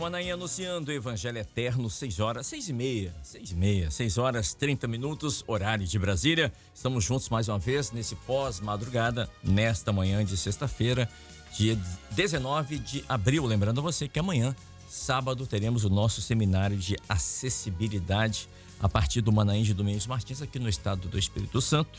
Manaim anunciando o Evangelho Eterno, 6 horas, 6 horas, 30 minutos, horário de Brasília. Estamos juntos mais uma vez nesse pós-madrugada, nesta manhã de sexta-feira, dia 19 de abril. Lembrando a você que amanhã, sábado, teremos o nosso seminário de acessibilidade a partir do Manaim de Domingos Martins, aqui no estado do Espírito Santo.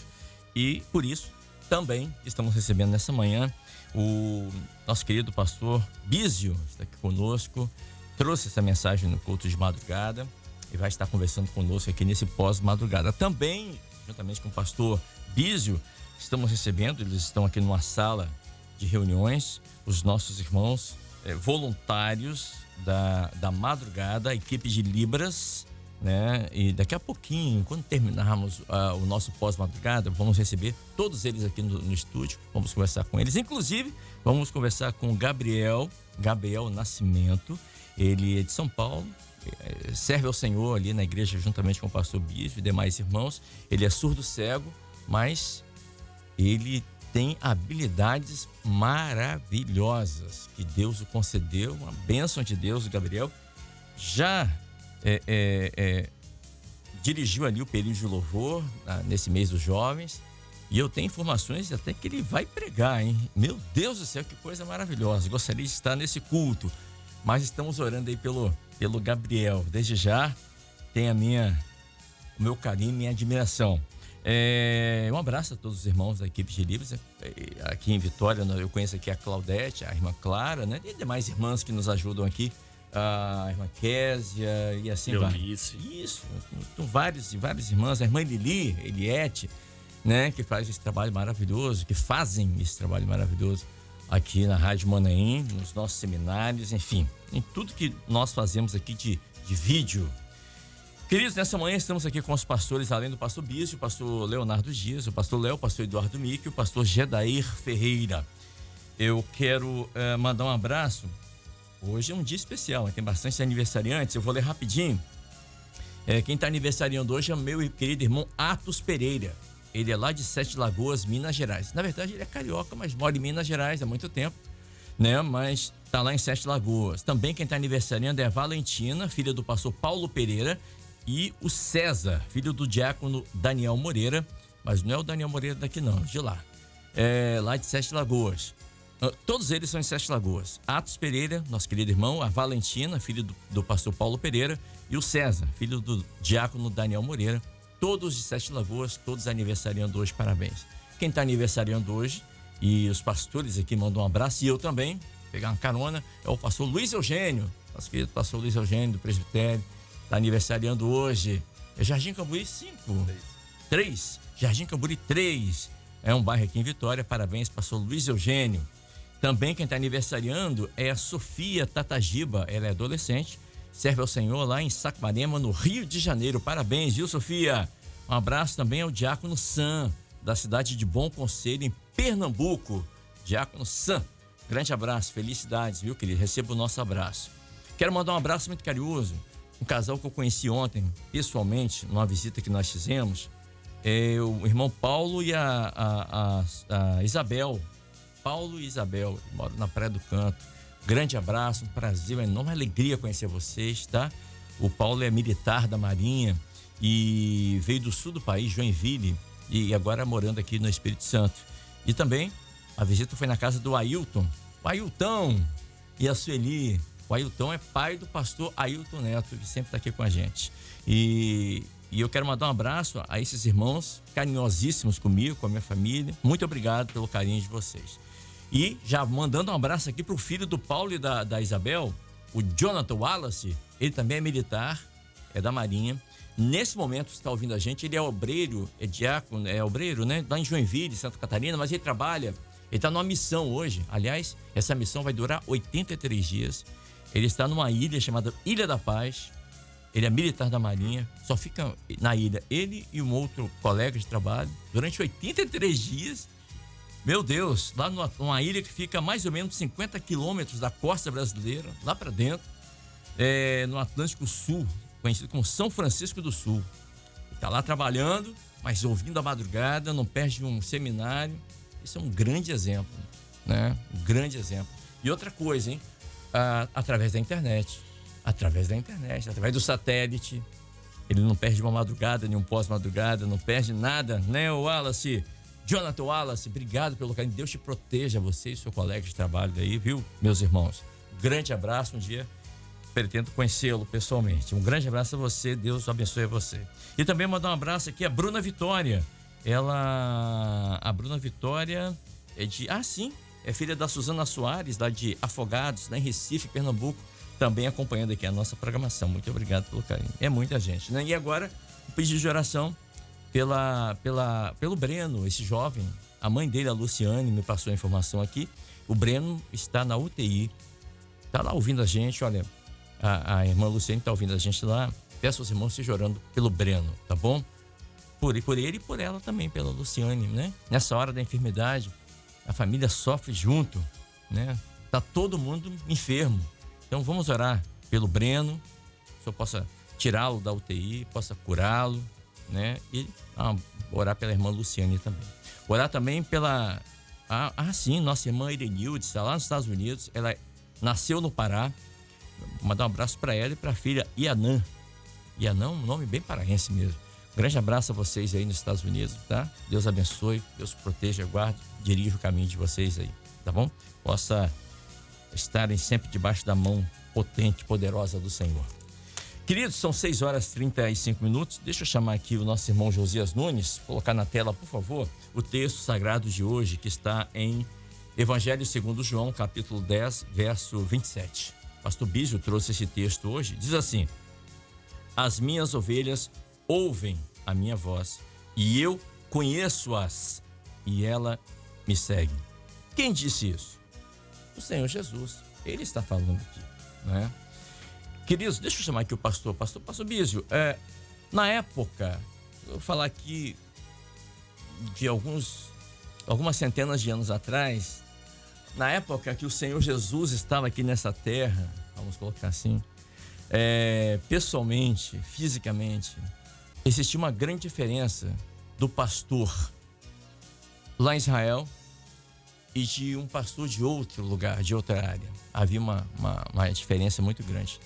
E por isso, também estamos recebendo nessa manhã o nosso querido pastor Bísio, está aqui conosco, trouxe essa mensagem no culto de madrugada e vai estar conversando conosco aqui nesse pós-madrugada. Também, juntamente com o pastor Bísio, estamos recebendo, eles estão aqui numa sala de reuniões, os nossos irmãos voluntários da madrugada, a equipe de Libras, né? E daqui a pouquinho, quando terminarmos o nosso pós-madrugada, vamos receber todos eles aqui no estúdio, vamos conversar com eles. Inclusive, vamos conversar com o Gabriel Nascimento. Ele é de São Paulo, serve ao Senhor ali na igreja juntamente com o pastor Bísio e demais irmãos. Ele é surdo-cego, mas ele tem habilidades maravilhosas que Deus o concedeu, uma bênção de Deus. O Gabriel já dirigiu ali o período de louvor nesse mês dos jovens, e eu tenho informações até que ele vai pregar, hein? Meu Deus do céu, que coisa maravilhosa. Gostaria de estar nesse culto, mas estamos orando aí pelo Gabriel. Desde já tem o meu carinho e minha admiração. Um abraço a todos os irmãos da equipe de Livros. Aqui em Vitória, eu conheço aqui a Claudete, a irmã Clara, né? E demais irmãs que nos ajudam aqui, a irmã Késia e assim vai. Isso, várias irmãs, a irmã Eliette, né? Que faz esse trabalho maravilhoso, que fazem esse trabalho maravilhoso aqui na Rádio Manaim, nos nossos seminários, enfim, em tudo que nós fazemos aqui de vídeo. Queridos, nessa manhã estamos aqui com os pastores, além do pastor Bísio, o pastor Leonardo Dias, o pastor Léo, o pastor Eduardo Mick e o pastor Gedair Ferreira. Eu quero mandar um abraço. Hoje é um dia especial, tem bastante aniversariantes, eu vou ler rapidinho. Quem está aniversariando hoje é o meu querido irmão Atos Pereira. Ele é lá de Sete Lagoas, Minas Gerais. Na verdade, ele é carioca, mas mora em Minas Gerais há muito tempo, né? Mas está lá em Sete Lagoas. Também quem está aniversariando é a Valentina, filha do pastor Paulo Pereira, e o César, filho do diácono Daniel Moreira, mas não é o Daniel Moreira daqui não, de lá. Lá de Sete Lagoas. Todos eles são em Sete Lagoas. Atos Pereira, nosso querido irmão, a Valentina, filho do pastor Paulo Pereira, e o César, filho do diácono Daniel Moreira, todos de Sete Lagoas, todos aniversariando hoje, parabéns. Quem está aniversariando hoje, e os pastores aqui mandam um abraço, e eu também, pegar uma carona, é o pastor Luiz Eugênio, nosso querido pastor Luiz Eugênio, do presbitério, está aniversariando hoje. É Jardim Camburi 3, Jardim Camburi 3, é um bairro aqui em Vitória, parabéns, pastor Luiz Eugênio. Também quem está aniversariando é a Sofia Tatagiba, ela é adolescente, serve ao Senhor lá em Saquarema, no Rio de Janeiro. Parabéns, viu, Sofia? Um abraço também ao diácono Sam, da cidade de Bom Conselho, em Pernambuco. Diácono Sam, grande abraço, felicidades, viu, querido? Receba o nosso abraço. Quero mandar um abraço muito carinhoso, um casal que eu conheci ontem, pessoalmente, numa visita que nós fizemos, o irmão Paulo e a Isabel. Paulo e Isabel, moram na Praia do Canto. Grande abraço, um prazer, uma enorme alegria conhecer vocês, tá? O Paulo é militar da Marinha e veio do sul do país, Joinville, e agora morando aqui no Espírito Santo. E também a visita foi na casa do Ailton, o Ailton e a Sueli. O Ailton é pai do pastor Ailton Neto, que sempre está aqui com a gente. E eu quero mandar um abraço a esses irmãos carinhosíssimos comigo, com a minha família. Muito obrigado pelo carinho de vocês. E já mandando um abraço aqui pro filho do Paulo e da Isabel, o Jonathan Wallace. Ele também é militar, é da Marinha. Nesse momento está ouvindo a gente, ele é obreiro, é diácono, é obreiro, né? Lá em Joinville, Santa Catarina, mas ele está numa missão hoje. Aliás, essa missão vai durar 83 dias. Ele está numa ilha chamada Ilha da Paz. Ele é militar da Marinha, só fica na ilha ele e um outro colega de trabalho durante 83 dias. Meu Deus, lá numa ilha que fica a mais ou menos 50 quilômetros da costa brasileira, lá para dentro, no Atlântico Sul, conhecido como São Francisco do Sul. Está lá trabalhando, mas ouvindo a madrugada, não perde um seminário. Isso é um grande exemplo, né? Um grande exemplo. E outra coisa, hein? Através da internet. através da internet, através do satélite. Ele não perde uma madrugada, nem um pós-madrugada, não perde nada, né, Wallace? Jonathan Wallace, obrigado pelo carinho. Deus te proteja, você e seu colega de trabalho aí, viu, meus irmãos? Grande abraço, um dia pretendo conhecê-lo pessoalmente. Um grande abraço a você, Deus abençoe a você. E também mandar um abraço aqui a Bruna Vitória. A Bruna Vitória é de... é filha da Suzana Soares, lá de Afogados, lá em Recife, Pernambuco, também acompanhando aqui a nossa programação. Muito obrigado pelo carinho. É muita gente, né? E agora, um pedido de oração pelo Breno, esse jovem. A mãe dele, a Luciane, me passou a informação aqui. O Breno está na UTI. Está lá ouvindo a gente, olha, a irmã Luciane está ouvindo a gente lá. Peço aos irmãos estejam orando pelo Breno, tá bom? Por ele e por ela também, pela Luciane, né? Nessa hora da enfermidade, a família sofre junto, né? Tá todo mundo enfermo. Então vamos orar pelo Breno, que o Senhor possa tirá-lo da UTI, possa curá-lo, né? E orar pela irmã Luciane também. Orar também pela... nossa irmã Irenilde, está lá nos Estados Unidos. Ela nasceu no Pará. Vou mandar um abraço para ela e para a filha Ianã. Ianã, um nome bem paraense mesmo. Um grande abraço a vocês aí nos Estados Unidos, tá? Deus abençoe, Deus proteja, guarde, dirija o caminho de vocês aí, tá bom? Possa estarem sempre debaixo da mão potente, poderosa do Senhor. Queridos, são 6h35. Deixa eu chamar aqui o nosso irmão Josias Nunes, colocar na tela, por favor, o texto sagrado de hoje, que está em Evangelho segundo João, capítulo 10, verso 27. Pastor Bísio trouxe esse texto hoje, diz assim: as minhas ovelhas ouvem a minha voz, e eu conheço-as, e ela me segue. Quem disse isso? O Senhor Jesus. Ele está falando aqui, né? Queridos, deixa eu chamar aqui o pastor Bísio. Na época, eu vou falar aqui de algumas centenas de anos atrás, na época que o Senhor Jesus estava aqui nessa terra, vamos colocar assim, pessoalmente, fisicamente, existia uma grande diferença do pastor lá em Israel e de um pastor de outro lugar, de outra área. Havia uma diferença muito grande.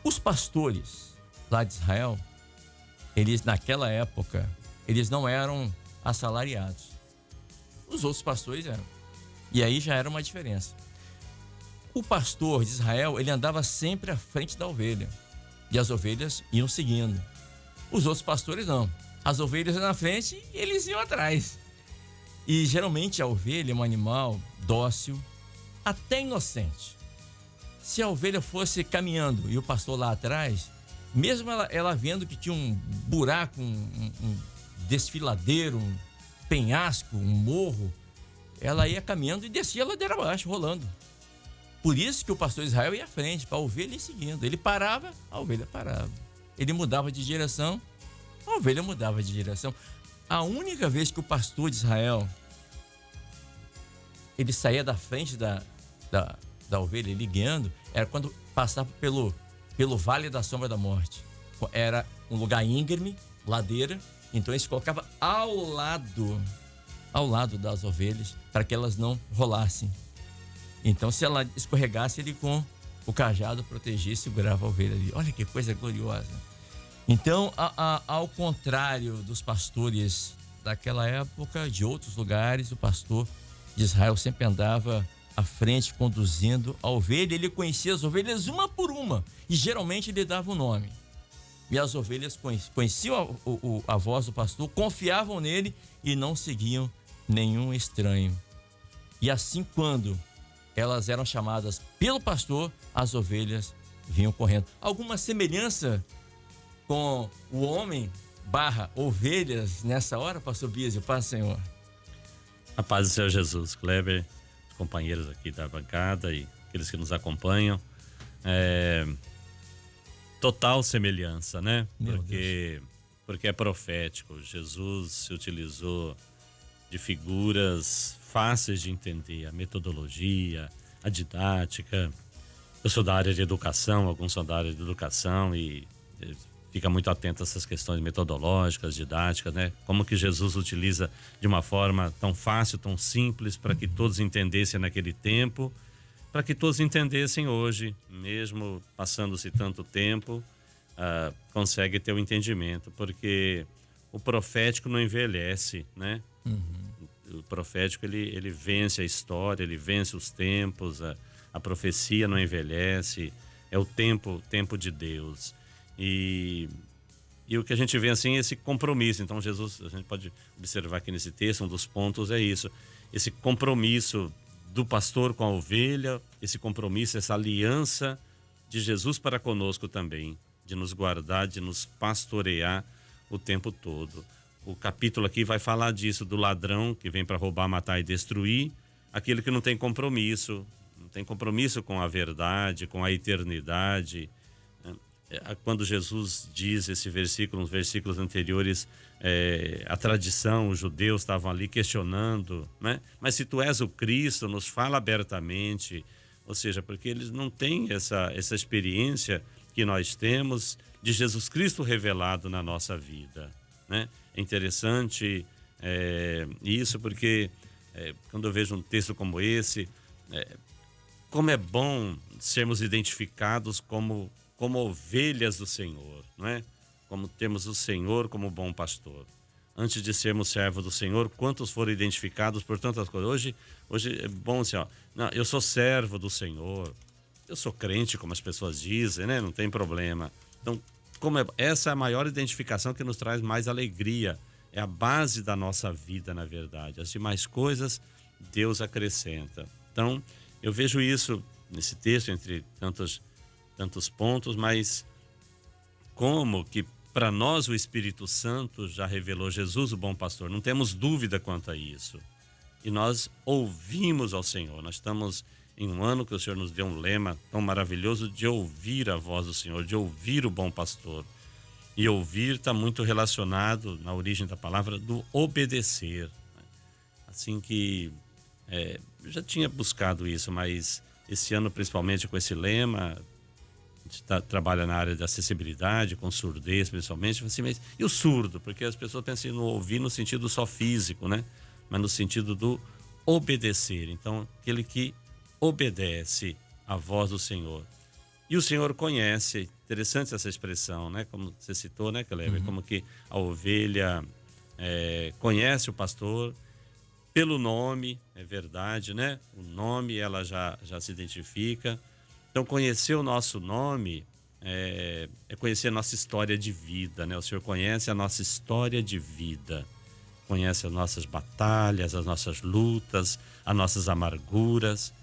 Os pastores lá de Israel, eles naquela época, eles não eram assalariados. Os outros pastores eram. E aí já era uma diferença. O pastor de Israel, ele andava sempre à frente da ovelha. E as ovelhas iam seguindo. Os outros pastores não. As ovelhas iam na frente e eles iam atrás. E geralmente a ovelha é um animal dócil, até inocente. Se a ovelha fosse caminhando e o pastor lá atrás, mesmo ela vendo que tinha um buraco, um desfiladeiro, um penhasco, um morro, ela ia caminhando e descia a ladeira abaixo, rolando. Por isso que o pastor de Israel ia à frente, para a ovelha ir seguindo. Ele parava, a ovelha parava. Ele mudava de direção, a ovelha mudava de direção. A única vez que o pastor de Israel ele saía da frente da ovelha, ele guiando, era quando passava pelo Vale da Sombra da Morte. Era um lugar íngreme, ladeira, então ele se colocava ao lado das ovelhas, para que elas não rolassem. Então, se ela escorregasse, ele com o cajado protegia e segurava a ovelha ali. Olha que coisa gloriosa. Então, ao contrário dos pastores daquela época, de outros lugares, o pastor de Israel sempre andava à frente, conduzindo a ovelha. Ele conhecia as ovelhas uma por uma e geralmente ele dava o nome. E as ovelhas conheciam a voz do pastor, confiavam nele e não seguiam nenhum estranho. E assim, quando elas eram chamadas pelo pastor, as ovelhas vinham correndo. Alguma semelhança com o homem / ovelhas nessa hora, pastor Bísio? Paz, Senhor. A paz do Senhor Jesus, Kleber, os companheiros aqui da bancada e aqueles que nos acompanham. Total semelhança, né? Porque é profético. Jesus se utilizou de figuras fáceis de entender, a metodologia, a didática. Eu sou da área de educação, alguns são da área de educação e fica muito atento a essas questões metodológicas, didáticas, né? Como que Jesus utiliza de uma forma tão fácil, tão simples, para que todos entendessem naquele tempo para que todos entendessem hoje, mesmo passando-se tanto tempo, consegue ter o entendimento, porque o profético não envelhece, né? O profético, ele vence a história, ele vence os tempos, a profecia não envelhece, é o tempo de Deus. E o que a gente vê assim é esse compromisso. Então Jesus, a gente pode observar aqui nesse texto, um dos pontos é isso, esse compromisso do pastor com a ovelha, esse compromisso, essa aliança de Jesus para conosco também, de nos guardar, de nos pastorear o tempo todo. O capítulo aqui vai falar disso, do ladrão que vem para roubar, matar e destruir, aquele que não tem compromisso com a verdade, com a eternidade. Quando Jesus diz esse versículo, nos versículos anteriores, a tradição, os judeus estavam ali questionando, né? Mas se tu és o Cristo, nos fala abertamente. Ou seja, porque eles não têm essa experiência que nós temos de Jesus Cristo revelado na nossa vida, né? É interessante isso, porque quando eu vejo um texto como esse, como é bom sermos identificados como ovelhas do Senhor, não é? Como temos o Senhor como bom pastor. Antes de sermos servos do Senhor, quantos foram identificados por tantas coisas? Hoje é bom assim, ó, não, eu sou servo do Senhor, eu sou crente, como as pessoas dizem, né? Não tem problema. Então, essa é a maior identificação que nos traz mais alegria, é a base da nossa vida, na verdade. As demais coisas, Deus acrescenta. Então, eu vejo isso nesse texto, entre tantos pontos, mas como que para nós o Espírito Santo já revelou Jesus, o bom pastor, não temos dúvida quanto a isso. E nós ouvimos ao Senhor. Nós estamos em um ano que o Senhor nos deu um lema tão maravilhoso de ouvir a voz do Senhor, de ouvir o bom pastor. E ouvir está muito relacionado, na origem da palavra, do obedecer. Assim que eu já tinha buscado isso, mas esse ano, principalmente com esse lema, a gente trabalha na área da acessibilidade, com surdez principalmente, assim, mas e o surdo? Porque as pessoas pensam no ouvir no sentido só físico, né? Mas no sentido do obedecer. Então, aquele que obedece à voz do Senhor. E o Senhor conhece, interessante essa expressão, né? Como você citou, né, Kleber? Como que a ovelha conhece o pastor pelo nome, é verdade, né? O nome ela já se identifica. Então, conhecer o nosso nome é conhecer a nossa história de vida, né? O Senhor conhece a nossa história de vida, conhece as nossas batalhas, as nossas lutas, as nossas amarguras,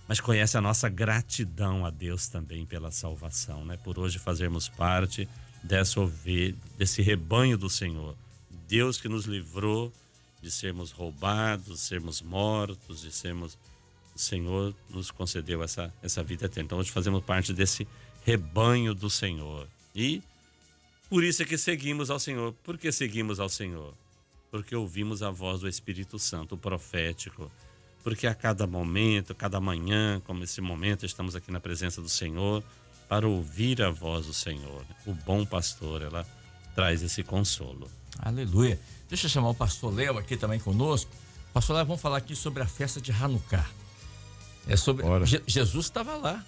mas conhece a nossa gratidão a Deus também pela salvação, né? Por hoje fazermos parte desse rebanho do Senhor. Deus que nos livrou de sermos roubados, sermos mortos, de sermos... O Senhor nos concedeu essa vida eterna. Então hoje fazemos parte desse rebanho do Senhor. E por isso é que seguimos ao Senhor. Por que seguimos ao Senhor? Porque ouvimos a voz do Espírito Santo, o profético. Porque a cada momento, cada manhã, como esse momento, estamos aqui na presença do Senhor para ouvir a voz do Senhor. O bom pastor, ela traz esse consolo. Aleluia. Deixa eu chamar o pastor Léo aqui também conosco. Pastor Léo, vamos falar aqui sobre a festa de Hanukkah. Jesus estava lá,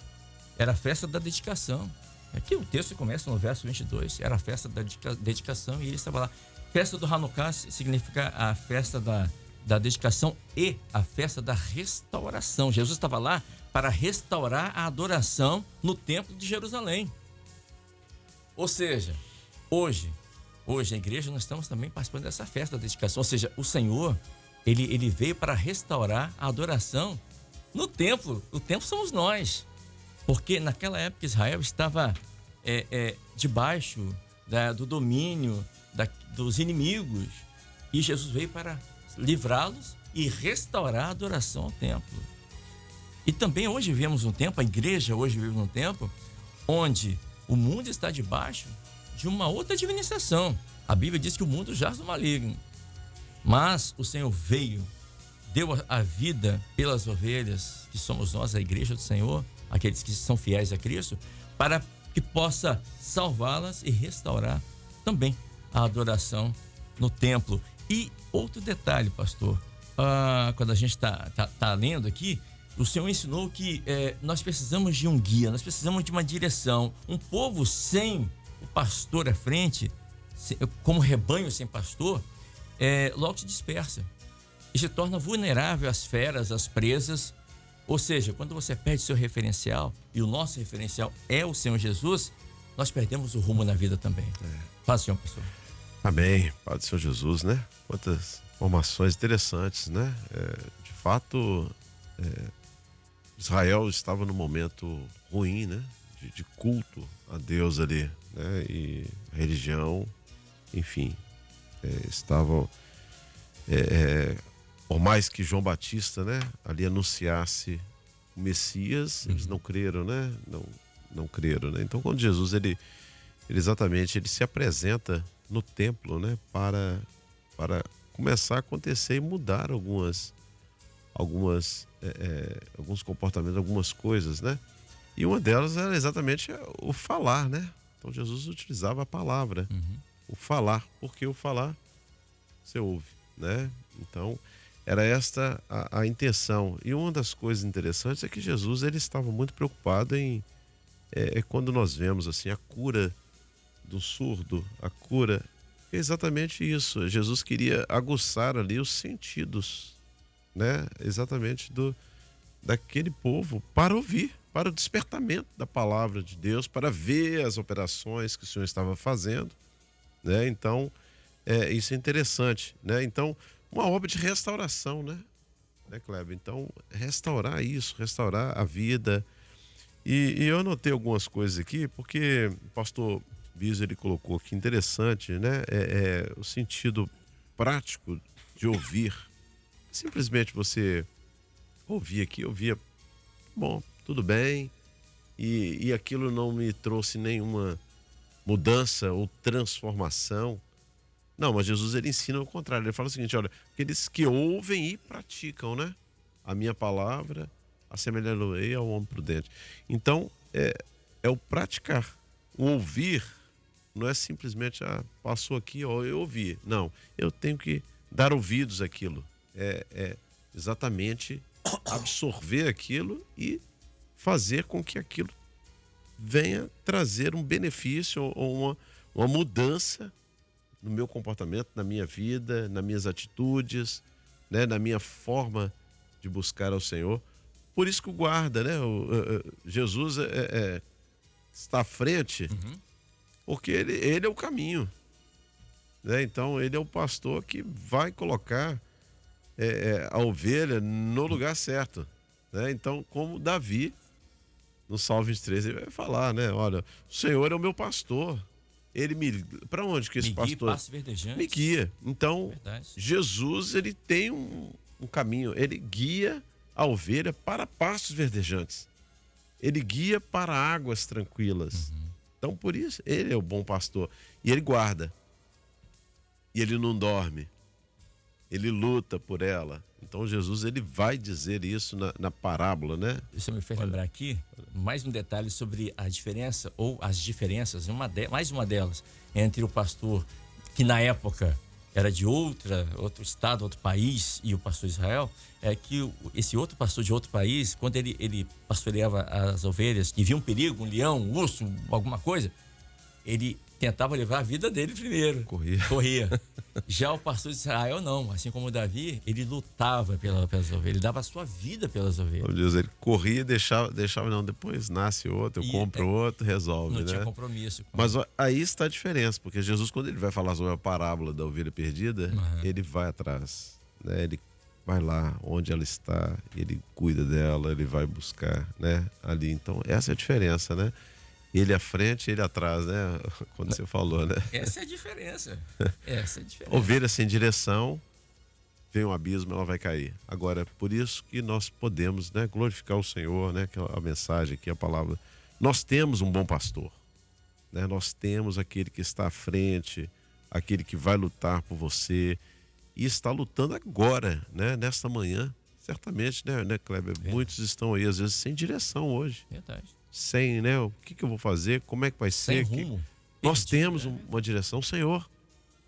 era a festa da dedicação. Aqui o texto começa no verso 22, era a festa da dedicação e ele estava lá. Festa do Hanukkah significa a festa da dedicação e a festa da restauração. Jesus estava lá para restaurar a adoração no templo de Jerusalém. Ou seja, hoje a igreja nós estamos também participando dessa festa da dedicação. Ou seja, o Senhor, ele veio para restaurar a adoração no templo. O templo somos nós, porque naquela época Israel estava debaixo do domínio dos inimigos, e Jesus veio para livrá-los e restaurar a adoração ao templo. E também hoje vivemos um tempo, a igreja hoje vive um tempo onde o mundo está debaixo de uma outra administração. A Bíblia diz que o mundo jaz do maligno, mas o Senhor veio, deu a vida pelas ovelhas, que somos nós, a igreja do Senhor, aqueles que são fiéis a Cristo, para que possa salvá-las e restaurar também a adoração no templo. E outro detalhe, pastor, quando a gente está lendo aqui, O Senhor ensinou que nós precisamos de um guia, nós precisamos de uma direção. Um povo sem o pastor à frente, como rebanho sem pastor, logo se dispersa e se torna vulnerável às feras, às presas. Ou seja, quando você perde seu referencial, e o nosso referencial é o Senhor Jesus, nós perdemos o rumo na vida também. Faz, Senhor, pastor. Amém. Pai do Senhor Jesus, né? Quantas informações interessantes, né? De fato, Israel estava num momento ruim, né? De culto a Deus ali, né? E a religião, enfim, estavam... por mais que João Batista, né, ali anunciasse o Messias, eles não creram, né? Não creram, né? Então, quando Jesus, ele exatamente, ele se apresenta no templo, né, para começar a acontecer e mudar alguns comportamentos, algumas coisas, né? E uma delas era exatamente o falar, né? Então, Jesus utilizava a palavra, o falar, porque o falar você ouve, né? Então, era esta a intenção. E uma das coisas interessantes é que Jesus, ele estava muito preocupado em quando nós vemos assim a cura do surdo, a cura, é exatamente isso. Jesus queria aguçar ali os sentidos, né? Exatamente daquele povo para ouvir, para o despertamento da palavra de Deus, para ver as operações que o Senhor estava fazendo, né? Então, isso é interessante, né? Então, uma obra de restauração, né, Kleber? Então, restaurar isso, restaurar a vida. E eu anotei algumas coisas aqui, porque o pastor Biso, ele colocou aqui, interessante, né? O sentido prático de ouvir. Simplesmente você ouvia, bom, tudo bem, e aquilo não me trouxe nenhuma mudança ou transformação. Não, mas Jesus, ele ensina o contrário. Ele fala o seguinte, olha, aqueles que ouvem e praticam, né? A minha palavra, assemelhá-lo-ei ao homem prudente. Então, é o praticar. O ouvir não é simplesmente, passou aqui, ó, eu ouvi. Não, eu tenho que dar ouvidos àquilo. Exatamente absorver aquilo e fazer com que aquilo venha trazer um benefício ou uma mudança no meu comportamento, na minha vida, nas minhas atitudes, né, na minha forma de buscar ao Senhor. Por isso que o guarda, né? Jesus está à frente, porque ele é o caminho, né? Então, ele é o pastor que vai colocar a ovelha no lugar certo, né? Então, como Davi, no Salmo 23, ele vai falar, né? Olha, o Senhor é o meu pastor. Ele para onde que esse pastor me guia? Então, Jesus, ele tem um caminho, ele guia a ovelha para pastos verdejantes. Ele guia para águas tranquilas. Então, por isso, ele é o bom pastor. E ele guarda. E ele não dorme. Ele luta por ela. Então, Jesus, ele vai dizer isso na parábola, né? Isso me fez lembrar aqui mais um detalhe sobre a diferença, ou as diferenças, mais uma delas, entre o pastor que na época era de outro estado, outro país, e o pastor Israel, é que esse outro pastor de outro país, quando ele pastoreava as ovelhas e via um perigo, um leão, um urso, alguma coisa, ele tentava levar a vida dele primeiro. Corria. Já o pastor de Israel não, assim como Davi, ele lutava pelas ovelhas, ele dava a sua vida pelas ovelhas. Meu Deus, ele corria e deixava não, depois nasce outro, eu compro outro, resolve, não, né? tinha compromisso. Mas aí está a diferença, porque Jesus, quando ele vai falar sobre a parábola da ovelha perdida, ele vai atrás, né? Ele vai lá onde ela está, ele cuida dela, ele vai buscar, né? Ali, então essa é a diferença, né? Ele à frente, ele atrás, né? Quando você falou, né? Essa é a diferença. Ovelha sem direção, vem um abismo, ela vai cair. Agora, por isso que nós podemos, né, glorificar o Senhor, né? Que a mensagem aqui, a palavra. Nós temos um bom pastor, né? Nós temos aquele que está à frente, aquele que vai lutar por você e está lutando agora, né? Nesta manhã, certamente, né, Kleber? Verdade. Muitos estão aí, às vezes, sem direção hoje. Verdade. Sem, né? O que eu vou fazer? Como é que vai ser? Sem rumo. Nós temos uma direção, Senhor.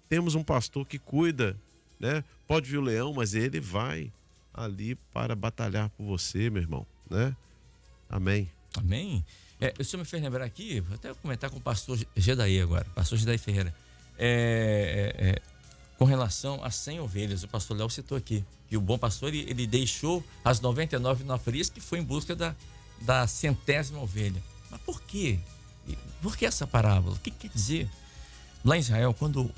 Temos um pastor que cuida, né? Pode vir o leão, mas ele vai ali para batalhar por você, meu irmão, né? Amém. Amém. O senhor me fez lembrar aqui, vou até comentar com o pastor Gedaí agora, pastor Gedaí Ferreira. Com relação a 100 ovelhas, o pastor Léo citou aqui, que o bom pastor, ele deixou as 99 no aprisco que foi em busca da 100ª ovelha. Mas por quê? Por que essa parábola? O que quer dizer? Lá em Israel, quando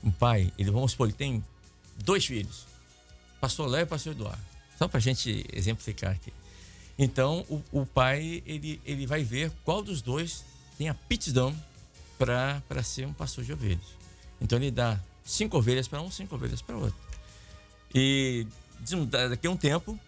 um pai, vamos supor, ele tem 2 filhos, pastor Léo e pastor Eduardo, só para a gente exemplificar aqui. Então, o pai, ele vai ver qual dos 2 tem a aptidão para ser um pastor de ovelhas. Então, ele dá 5 ovelhas para um, 5 ovelhas para outro. E daqui a um tempo,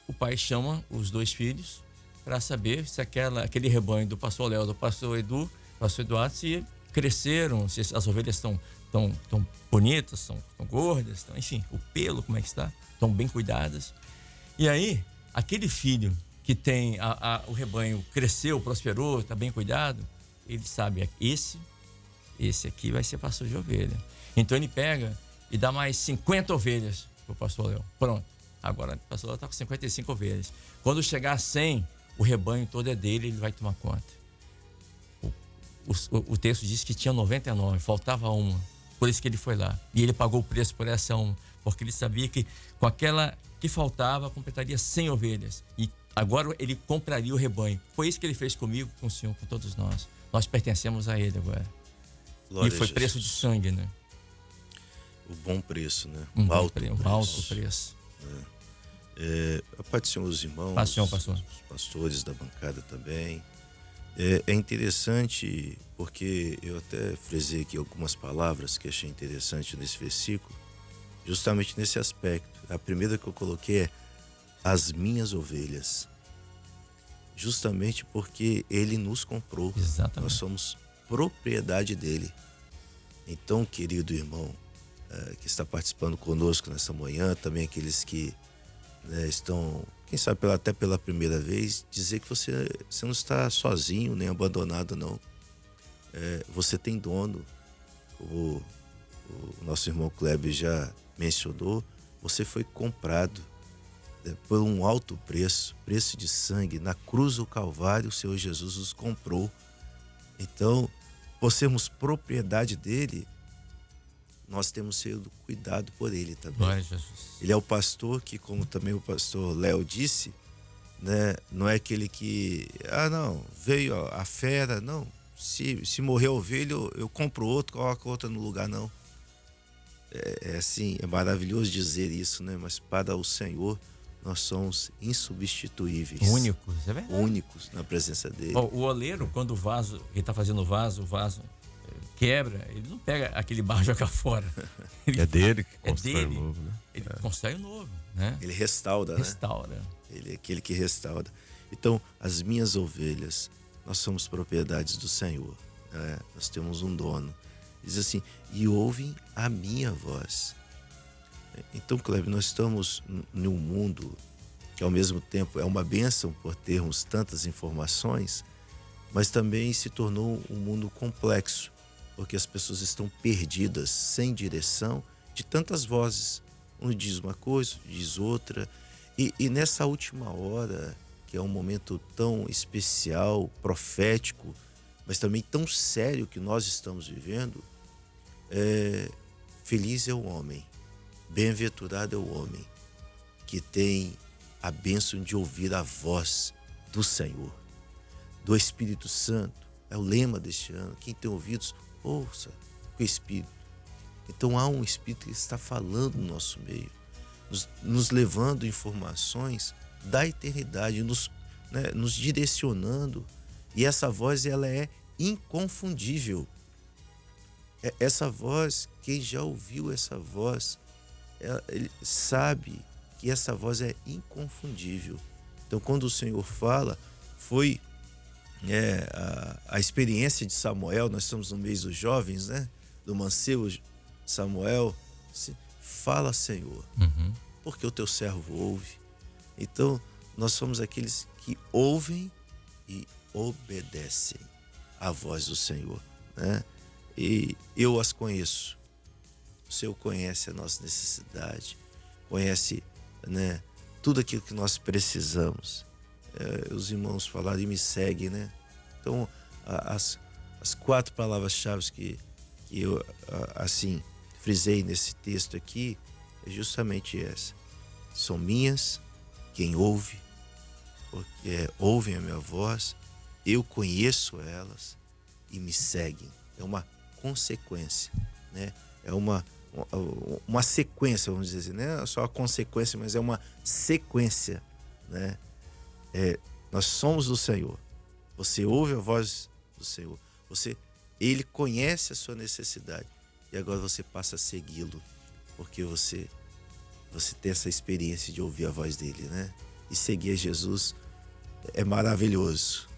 o pai chama os 2 filhos para saber se aquele rebanho do pastor Léo, do pastor Eduardo, se cresceram, se as ovelhas estão tão bonitas, estão gordas, enfim, o pelo, como é que está? Estão bem cuidadas. E aí, aquele filho que tem o rebanho cresceu, prosperou, está bem cuidado, ele sabe, esse aqui vai ser pastor de ovelha. Então ele pega e dá mais 50 ovelhas para o pastor Léo. Pronto, agora o pastor Léo está com 55 ovelhas. Quando chegar a 100, o rebanho todo é dele, ele vai tomar conta. O texto diz que tinha 99, faltava uma. Por isso que ele foi lá. E ele pagou o preço por essa uma, porque ele sabia que com aquela que faltava, completaria 100 ovelhas. E agora ele compraria o rebanho. Foi isso que ele fez comigo, com o Senhor, com todos nós. Nós pertencemos a ele agora. Glória e foi preço de sangue, né? O bom preço, né? Um alto preço. A paz do Senhor, os irmãos, paz do Senhor, pastor. Os pastores da bancada também. É interessante porque eu até frisei aqui algumas palavras que achei interessante nesse versículo, justamente nesse aspecto. A primeira que eu coloquei é as minhas ovelhas. Justamente porque ele nos comprou. Exatamente. Nós somos propriedade dele. Então, querido irmão, que está participando conosco nessa manhã, também aqueles que estão, quem sabe até pela primeira vez, dizer que você não está sozinho nem abandonado, não. Você tem dono. O nosso irmão Kleber já mencionou, você foi comprado por um alto preço de sangue. Na cruz do Calvário, o Senhor Jesus nos comprou. Então, por sermos propriedade dele, nós temos sido cuidado por ele também. Glória a Jesus. Ele é o pastor que, como também o pastor Léo disse, né, não é aquele que, não, veio a fera, não, se morrer a ovelha, eu compro outro, coloco outra no lugar, não. Assim, é maravilhoso dizer isso, né? Mas para o Senhor, nós somos insubstituíveis. Únicos, é verdade. Únicos na presença dele. O oleiro, quando ele está fazendo o vaso quebra, ele não pega aquele barro e joga fora. É dele que constrói o novo, né? Ele constrói o novo, né? Ele restaura, né? Ele é aquele que restaura. Então, as minhas ovelhas, nós somos propriedades do Senhor. Né? Nós temos um dono. Diz assim, e ouvem a minha voz. Então, Kleber, nós estamos num mundo que ao mesmo tempo é uma bênção por termos tantas informações, mas também se tornou um mundo complexo, porque as pessoas estão perdidas, sem direção, de tantas vozes. Um diz uma coisa, diz outra. E nessa última hora, que é um momento tão especial, profético, mas também tão sério que nós estamos vivendo, feliz é o homem, bem-aventurado é o homem que tem a bênção de ouvir a voz do Senhor, do Espírito Santo. É o lema deste ano. Quem tem ouvidos, ouça o Espírito. Então há um Espírito que está falando no nosso meio, nos levando informações da eternidade, nos direcionando. E essa voz, ela é inconfundível. Essa voz, quem já ouviu essa voz, ele sabe que essa voz é inconfundível. Então, quando o Senhor fala, foi a experiência de Samuel. Nós estamos no mês dos jovens, né? Do mancebo Samuel. Fala, Senhor, porque o teu servo ouve. Então, nós somos aqueles que ouvem e obedecem à voz do Senhor, né? E eu as conheço. O Senhor conhece a nossa necessidade, conhece né? Tudo aquilo que nós precisamos. Os irmãos falaram e me seguem, né? Então, as 4 palavras-chave que eu, assim, frisei nesse texto aqui, é justamente essa. São minhas, quem ouve, porque ouvem a minha voz, eu conheço elas e me seguem. É uma consequência, né? É uma sequência, vamos dizer assim, não é só a consequência, mas é uma sequência, né? Nós somos do Senhor. Você ouve a voz do Senhor. Ele conhece a sua necessidade e agora você passa a segui-lo, porque você tem essa experiência de ouvir a voz dele, né? E seguir a Jesus é maravilhoso,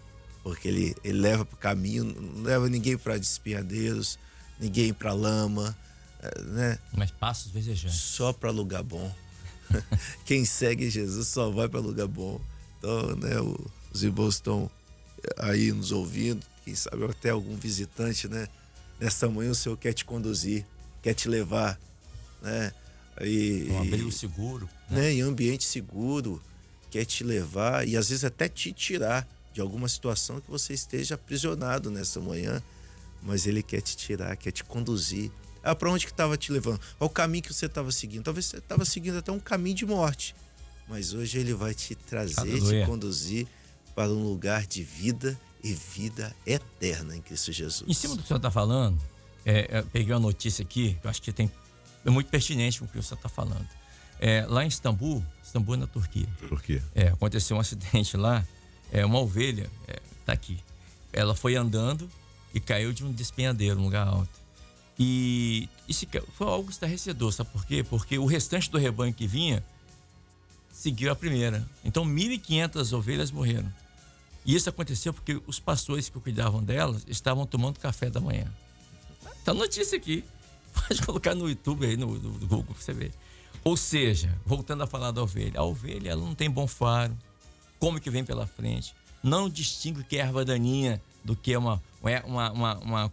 porque ele leva para o caminho, não leva ninguém para despenhadeiros, ninguém para lama, né? Mas passos desejantes. Só para lugar bom. Quem segue Jesus só vai para lugar bom. Então, né, os irmãos estão aí nos ouvindo, quem sabe até algum visitante, né? Nessa manhã o Senhor quer te conduzir, quer te levar, né? Um abrigo seguro, né? Em ambiente seguro, quer te levar e às vezes até te tirar de alguma situação que você esteja aprisionado nessa manhã, mas ele quer te tirar, quer te conduzir. Para onde que estava te levando? Ao caminho que você estava seguindo. Talvez você estava seguindo até um caminho de morte, mas hoje ele vai te trazer, Aleluia. te conduzir para um lugar de vida e vida eterna em Cristo Jesus. Em cima do que o senhor está falando, peguei uma notícia aqui, que eu acho que é muito pertinente com o que o senhor está falando. Lá em Istambul na Turquia. Por quê? Aconteceu um acidente lá, uma ovelha, tá aqui. Ela foi andando e caiu de um despenhadeiro, um lugar alto. E isso foi algo estarrecedor, sabe por quê? Porque o restante do rebanho que vinha seguiu a primeira. Então 1.500 ovelhas morreram. E isso aconteceu porque os pastores que cuidavam delas estavam tomando café da manhã. Tá notícia aqui. Pode colocar no YouTube aí, no Google, pra você ver. Ou seja, voltando a falar da ovelha. A ovelha, ela não tem bom faro. Come o que vem pela frente. Não distingue o que é erva daninha do que é uma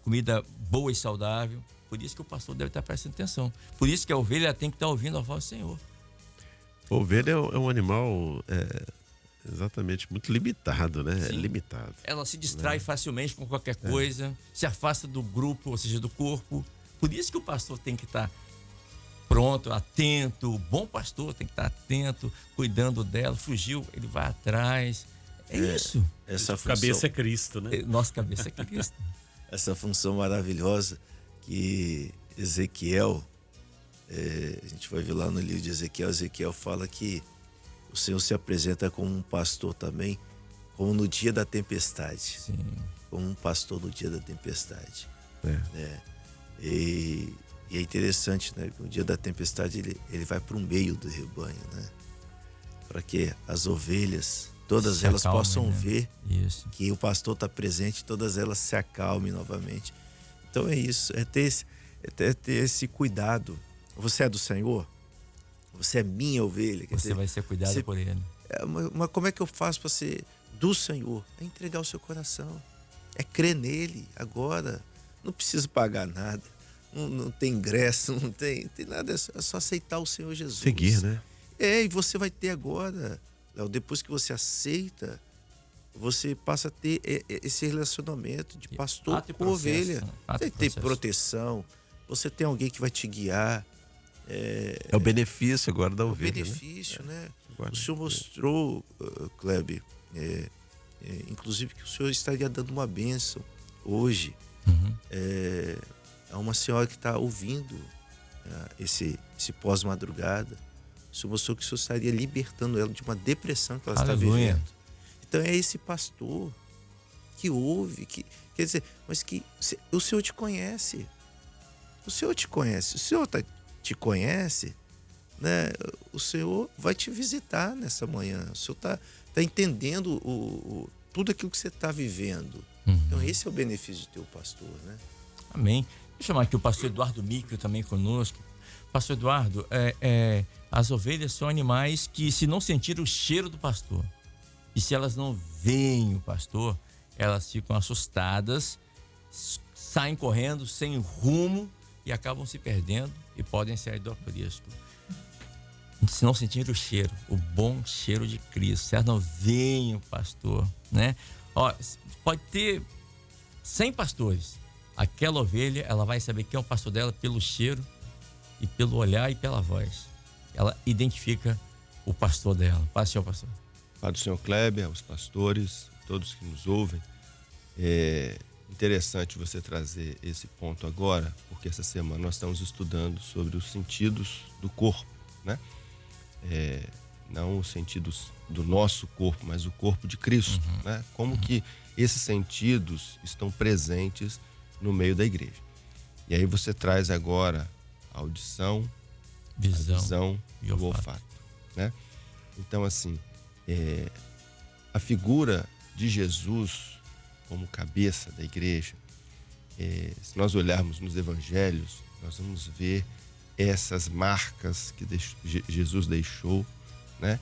comida boa e saudável. Por isso que o pastor deve estar prestando atenção. Por isso que a ovelha tem que estar ouvindo a voz do Senhor. A ovelha é um animal exatamente muito limitado, né? Sim. É limitado. Ela se distrai facilmente com qualquer coisa, se afasta do grupo, ou seja, do corpo. Por isso que o pastor tem que estar pronto, atento. O bom pastor tem que estar atento, cuidando dela. Fugiu, ele vai atrás. Isso. Essa função, cabeça é Cristo, né? Nossa cabeça é Cristo. Essa função maravilhosa que Ezequiel, a gente vai ver lá no livro de Ezequiel fala que o Senhor se apresenta como um pastor também, como no dia da tempestade. Sim. Como um pastor no dia da tempestade. É. E é interessante, né? Que no dia da tempestade ele vai para o meio do rebanho, né? Para que as ovelhas, todas Se elas acalmem, possam né? ver Isso. que o pastor está presente, todas elas se acalmem novamente. Então é isso, é ter esse cuidado. Você é do Senhor? Você é minha ovelha? Quer Você dizer, vai ser cuidado por ele. mas como é que eu faço para ser do Senhor? É entregar o seu coração, é crer nele agora. Não precisa pagar nada, não tem ingresso, não tem nada, é só aceitar o Senhor Jesus. Seguir, né? E você vai ter agora, Léo, depois que você aceita, você passa a ter esse relacionamento de pastor com ovelha. Você tem proteção, você tem alguém que vai te guiar. É o benefício agora da ovelha. O benefício, né? Agora, o Senhor mostrou, Kleber, inclusive que o Senhor estaria dando uma bênção hoje. Uhum. A uma senhora que está ouvindo esse pós-madrugada. O Senhor mostrou que o Senhor estaria libertando ela de uma depressão que ela está vivendo. Então é esse pastor que ouve, quer dizer, mas que o Senhor te conhece. O Senhor te conhece. O Senhor te conhece, né? O Senhor vai te visitar nessa manhã. O Senhor tá entendendo tudo aquilo que você está vivendo. Uhum. Então esse é o benefício de ter o pastor, né? Amém. Deixa eu chamar aqui o pastor Eduardo Micro também conosco. Pastor Eduardo, as ovelhas são animais que, se não sentirem o cheiro do pastor, e se elas não veem o pastor, elas ficam assustadas, saem correndo sem rumo e acabam se perdendo e podem sair do aprisco. se não sentir o cheiro, o bom cheiro de Cristo. Certo? Venha, pastor, né? Ó, pode ter 100 pastores. Aquela ovelha, ela vai saber quem é o pastor dela pelo cheiro e pelo olhar e pela voz. Ela identifica o pastor dela. Paz do Senhor, pastor. Paz do Senhor Kleber, aos pastores, todos que nos ouvem. É interessante você trazer esse ponto agora, porque essa semana nós estamos estudando sobre os sentidos do corpo, né? Não os sentidos do nosso corpo, mas o corpo de Cristo, né? Como que esses sentidos estão presentes no meio da igreja. E aí você traz agora a audição, visão, a visão e o olfato, né? Então, assim, a figura de Jesus como cabeça da igreja, se nós olharmos nos evangelhos, nós vamos ver essas marcas que Jesus deixou, né?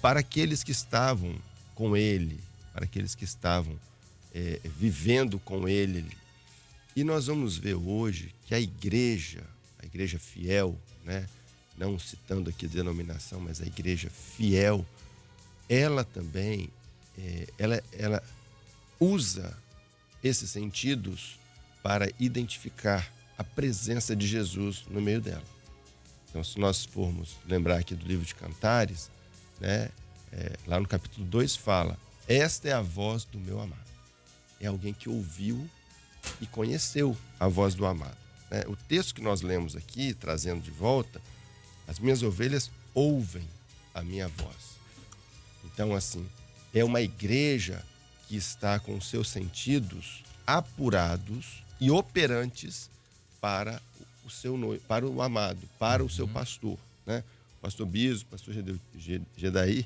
Para aqueles que estavam com ele, para aqueles que estavam vivendo com ele. E nós vamos ver hoje que a igreja fiel, né? Não citando aqui denominação, mas a igreja fiel, ela também, ela usa esses sentidos para identificar a presença de Jesus no meio dela. Então, se nós formos lembrar aqui do livro de Cantares, né? Lá no capítulo 2 fala: esta é a voz do meu amado. É alguém que ouviu e conheceu a voz do amado, né? O texto que nós lemos aqui, trazendo de volta, as minhas ovelhas ouvem a minha voz. Então, assim, é uma igreja que está com seus sentidos apurados e operantes para o seu para o amado, para o seu pastor, né? O pastor Biso, o pastor Gedaí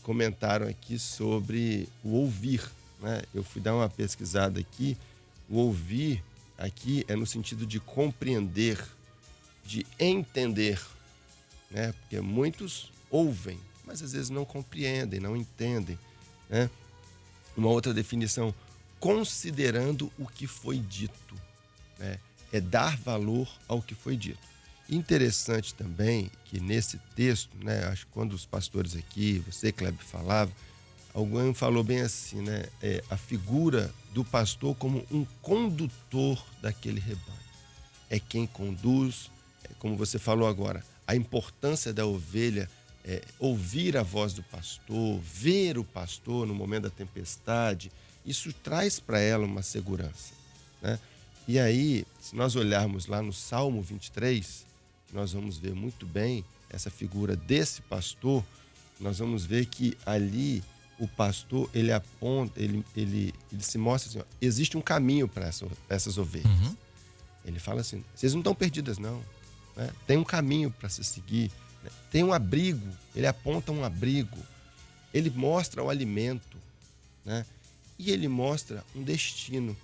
comentaram aqui sobre o ouvir, né? Eu fui dar uma pesquisada aqui. O ouvir aqui é no sentido de compreender, de entender, né? Porque muitos ouvem, mas às vezes não compreendem, não entendem, né? Uma outra definição, considerando o que foi dito, né? É dar valor ao que foi dito. Interessante também que nesse texto, né? Acho que quando os pastores aqui, você, Kleber, falava, alguém falou bem assim, né? A figura do pastor como um condutor daquele rebanho. É quem conduz, como você falou agora, a importância da ovelha, ouvir a voz do pastor, ver o pastor no momento da tempestade, isso traz para ela uma segurança, né? E aí, se nós olharmos lá no Salmo 23, nós vamos ver muito bem essa figura desse pastor. Nós vamos ver que ali o pastor, ele aponta, ele se mostra assim, ó, existe um caminho para essas ovelhas. Ele fala assim, vocês não estão perdidas não, né? Tem um caminho para se seguir, né? Tem um abrigo, ele aponta um abrigo, ele mostra o alimento, né? E ele mostra um destino.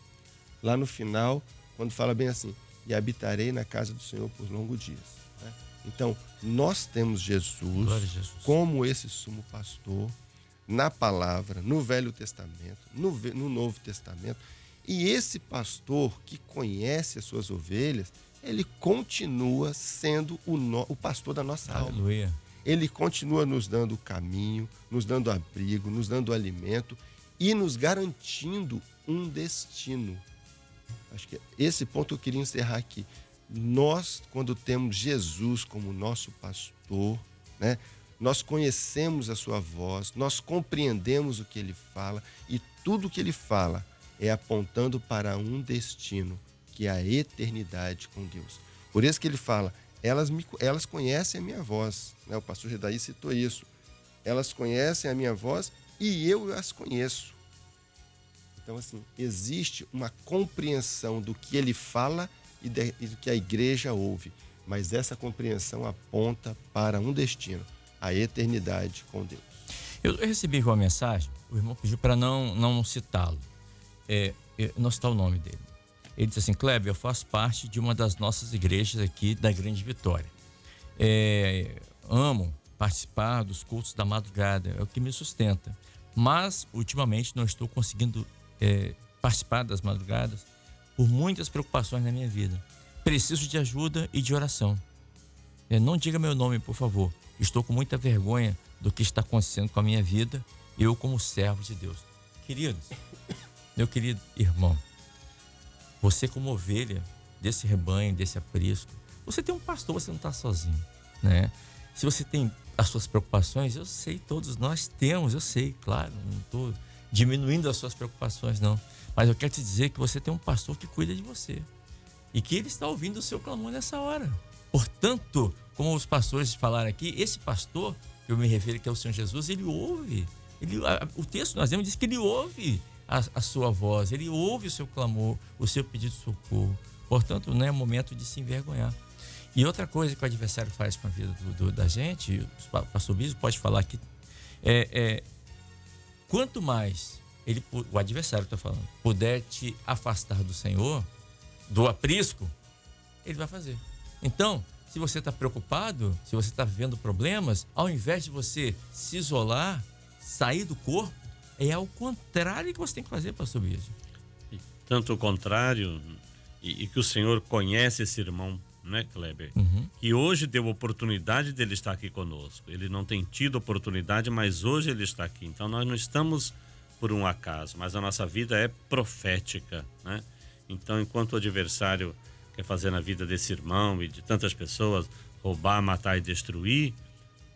Lá no final, quando fala bem assim, e habitarei na casa do Senhor por longos dias, né? Então, nós temos Jesus como esse sumo pastor na palavra, no Velho Testamento, no Novo Testamento. E esse pastor que conhece as suas ovelhas, ele continua sendo o pastor da nossa alma. Ele continua nos dando o caminho, nos dando abrigo, nos dando alimento e nos garantindo um destino. Acho que esse ponto eu queria encerrar aqui. Nós, quando temos Jesus como nosso pastor, né? Nós conhecemos a sua voz, nós compreendemos o que ele fala e tudo o que ele fala é apontando para um destino, que é a eternidade com Deus. Por isso que ele fala, elas conhecem a minha voz, né? O pastor Gedaí citou isso. Elas conhecem a minha voz e eu as conheço. Então, assim, existe uma compreensão do que ele fala e do que a igreja ouve. Mas essa compreensão aponta para um destino, a eternidade com Deus. Eu recebi uma mensagem, o irmão pediu para não citá-lo, não citar o nome dele. Ele disse assim, Kleber, eu faço parte de uma das nossas igrejas aqui da Grande Vitória. Amo participar dos cultos da madrugada, é o que me sustenta. Mas, ultimamente, não estou conseguindo participar das madrugadas por muitas preocupações na minha vida. Preciso de ajuda e de oração. Não diga meu nome, por favor. Estou com muita vergonha do que está acontecendo com a minha vida, eu como servo de Deus. Queridos, meu querido irmão, você como ovelha desse rebanho, desse aprisco, você tem um pastor, você não está sozinho, né? Se você tem as suas preocupações, eu sei, todos nós temos, eu sei, claro, não estou diminuindo as suas preocupações, não. Mas eu quero te dizer que você tem um pastor que cuida de você e que ele está ouvindo o seu clamor nessa hora. Portanto, como os pastores falaram aqui, esse pastor, que eu me refiro que é o Senhor Jesus, ele ouve. O texto que nós lemos diz que ele ouve a sua voz, ele ouve o seu clamor, o seu pedido de socorro. Portanto, não é momento de se envergonhar. E outra coisa que o adversário faz com a vida da gente, o pastor Bispo pode falar que quanto mais o adversário está falando, puder te afastar do Senhor, do aprisco, ele vai fazer. Então, se você está preocupado, se você está vivendo problemas, ao invés de você se isolar, sair do corpo, é ao contrário que você tem que fazer, pastor Bispo. Tanto o contrário, e que o Senhor conhece esse irmão, né, Kleber? Que hoje deu oportunidade dele estar aqui conosco. Ele não tem tido oportunidade, mas hoje ele está aqui. Então nós não estamos por um acaso, mas a nossa vida é profética, né? Então, enquanto o adversário quer fazer na vida desse irmão e de tantas pessoas roubar, matar e destruir,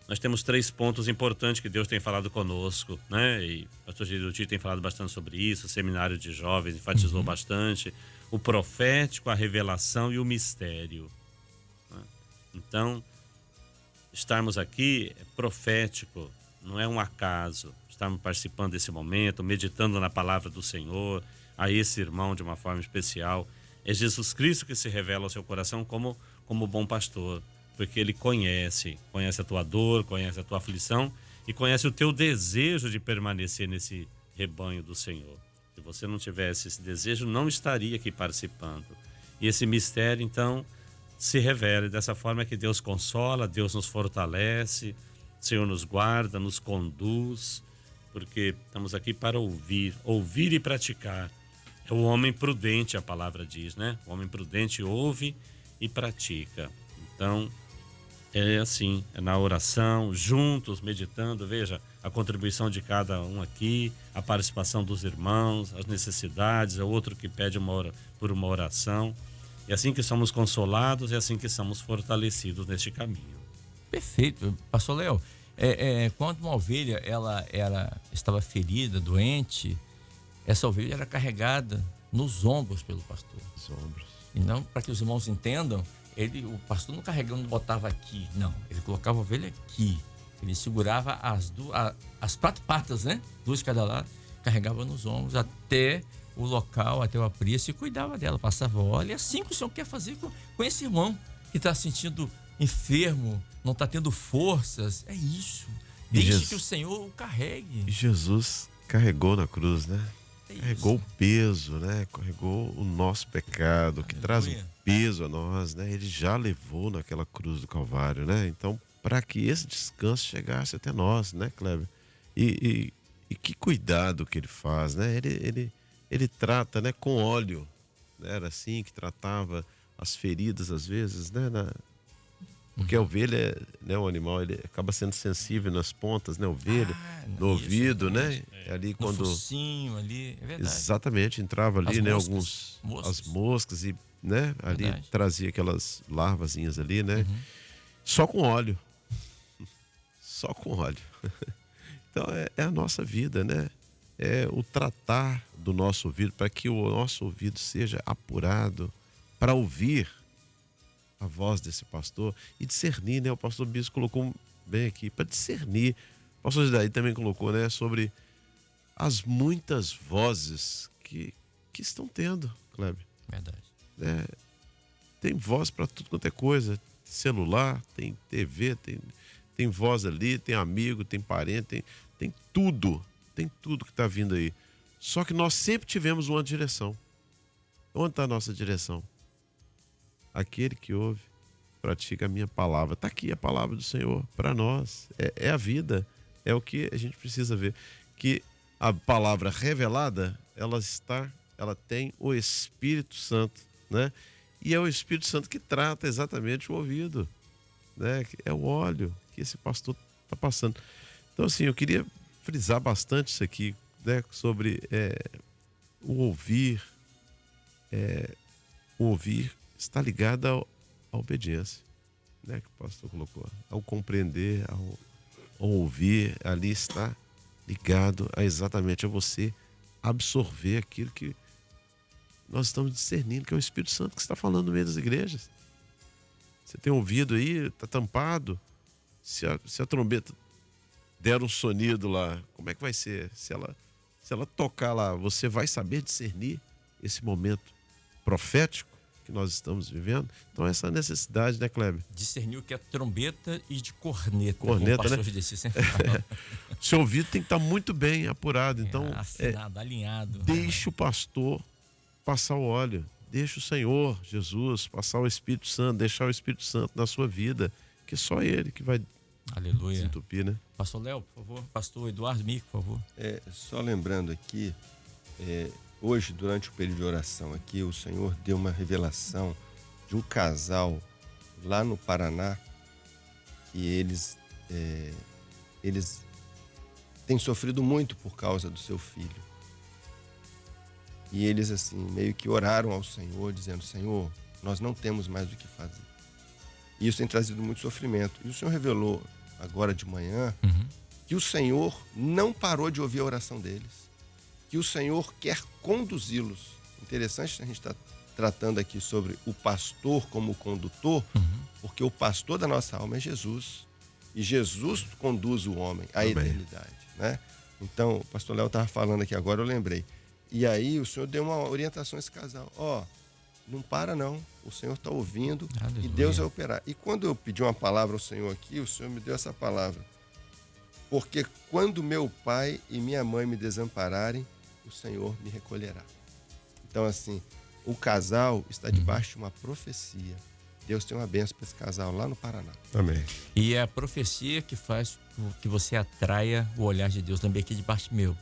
nós temos 3 pontos importantes que Deus tem falado conosco, né? E o pastor Giruti tem falado bastante sobre isso, o seminário de jovens enfatizou bastante: o profético, a revelação e o mistério. Então, estarmos aqui é profético, não é um acaso. Estarmos participando desse momento, meditando na palavra do Senhor, a esse irmão de uma forma especial. É Jesus Cristo que se revela ao seu coração como bom pastor, porque ele conhece a tua dor, conhece a tua aflição e conhece o teu desejo de permanecer nesse rebanho do Senhor. Se você não tivesse esse desejo, não estaria aqui participando. E esse mistério, então, se revela. Dessa forma é que Deus consola, Deus nos fortalece, o Senhor nos guarda, nos conduz, porque estamos aqui para ouvir e praticar. É o homem prudente, a palavra diz, né? O homem prudente ouve e pratica. Então, é assim, é na oração, juntos, meditando. Veja a contribuição de cada um aqui, a participação dos irmãos, as necessidades, é outro que pede por uma oração. É assim que somos consolados, é assim que somos fortalecidos neste caminho. Perfeito. Pastor Léo, quando uma ovelha ela estava ferida, doente, essa ovelha era carregada nos ombros pelo pastor. Os ombros. E não, para que os irmãos entendam, o pastor não carregando, botava aqui, não. Ele colocava a ovelha aqui. Ele segurava as 4 patas, né? 2 de cada lado, carregava nos ombros até o local, até o aprisco, e cuidava dela, passava óleo. E assim que o Senhor quer fazer com esse irmão que está se sentindo enfermo, não está tendo forças. É isso. Deixe que o Senhor o carregue. E Jesus carregou na cruz, né? Carregou o peso, né? Carregou o nosso pecado, que traz um peso a nós, né? Ele já levou naquela cruz do Calvário, né? Então, para que esse descanso chegasse até nós, né, Kleber? E que cuidado que ele faz, né? Ele trata, né, com óleo, né? Era assim que tratava as feridas às vezes, né? Porque a ovelha, né, o animal, ele acaba sendo sensível nas pontas, né? A ovelha, no ouvido, né? Ali quando... No focinho ali, é verdade. Exatamente, entrava ali, né? As moscas e, né? Ali verdade. Trazia aquelas larvazinhas ali, né? Só com óleo. Só com óleo. Então é a nossa vida, né? É o tratar do nosso ouvido, para que o nosso ouvido seja apurado para ouvir a voz desse pastor e discernir, né? O pastor Bispo colocou bem aqui, para discernir. O pastor Gidaí também colocou, né? Sobre as muitas vozes que estão tendo, Kleber. Verdade. Tem voz para tudo quanto é coisa. Celular, tem TV, tem voz ali, tem amigo, tem parente, tem tudo. Tem tudo que está vindo aí. Só que nós sempre tivemos uma direção. Onde está a nossa direção? Aquele que ouve, pratica a minha palavra. Está aqui a palavra do Senhor para nós. É a vida. É o que a gente precisa ver. Que a palavra revelada, ela tem o Espírito Santo, né? E é o Espírito Santo que trata exatamente o ouvido. né? É o óleo que esse pastor está passando. Então, assim, eu queria frisar bastante isso aqui, né? Sobre o ouvir. O ouvir está ligado à obediência, né? Que o pastor colocou. Ao compreender, ao ouvir, ali está ligado exatamente a você absorver aquilo que nós estamos discernindo, que é o Espírito Santo que está falando no meio das igrejas. Você tem ouvido aí, está tampado. Se a trombeta der um sonido lá, como é que vai ser? Se ela tocar lá, você vai saber discernir esse momento profético que nós estamos vivendo? Então essa necessidade, né, Kleber? Discernir o que é trombeta e de corneta. Corneta, né? Sempre fala. Seu ouvido tem que estar muito bem apurado. Então, afinado, alinhado. Deixe o pastor passar o óleo. Deixe o Senhor Jesus passar o Espírito Santo, deixar o Espírito Santo na sua vida, que só Ele que vai desentupir, né? Pastor Léo, por favor. Pastor Eduardo Mico, por favor. Só lembrando aqui, hoje, durante o período de oração aqui, o Senhor deu uma revelação de um casal lá no Paraná, que eles têm sofrido muito por causa do seu filho. E eles, assim, meio que oraram ao Senhor, dizendo: Senhor, nós não temos mais o que fazer. E isso tem trazido muito sofrimento. E o Senhor revelou agora de manhã que o Senhor não parou de ouvir a oração deles, que o Senhor quer conduzi-los. Interessante a gente estar tratando aqui sobre o pastor como condutor, porque o pastor da nossa alma é Jesus. E Jesus conduz o homem à eternidade, né? Então, o pastor Léo estava falando aqui agora, eu lembrei. E aí o Senhor deu uma orientação a esse casal. Não para não, o Senhor está ouvindo. Aleluia. E Deus vai operar. E quando eu pedi uma palavra ao Senhor aqui, o Senhor me deu essa palavra. Porque quando meu pai e minha mãe me desampararem, o Senhor me recolherá. Então, assim, o casal está debaixo de uma profecia. Deus tem uma bênção para esse casal lá no Paraná. Amém. E é a profecia que faz que você atraia o olhar de Deus também aqui debaixo meu.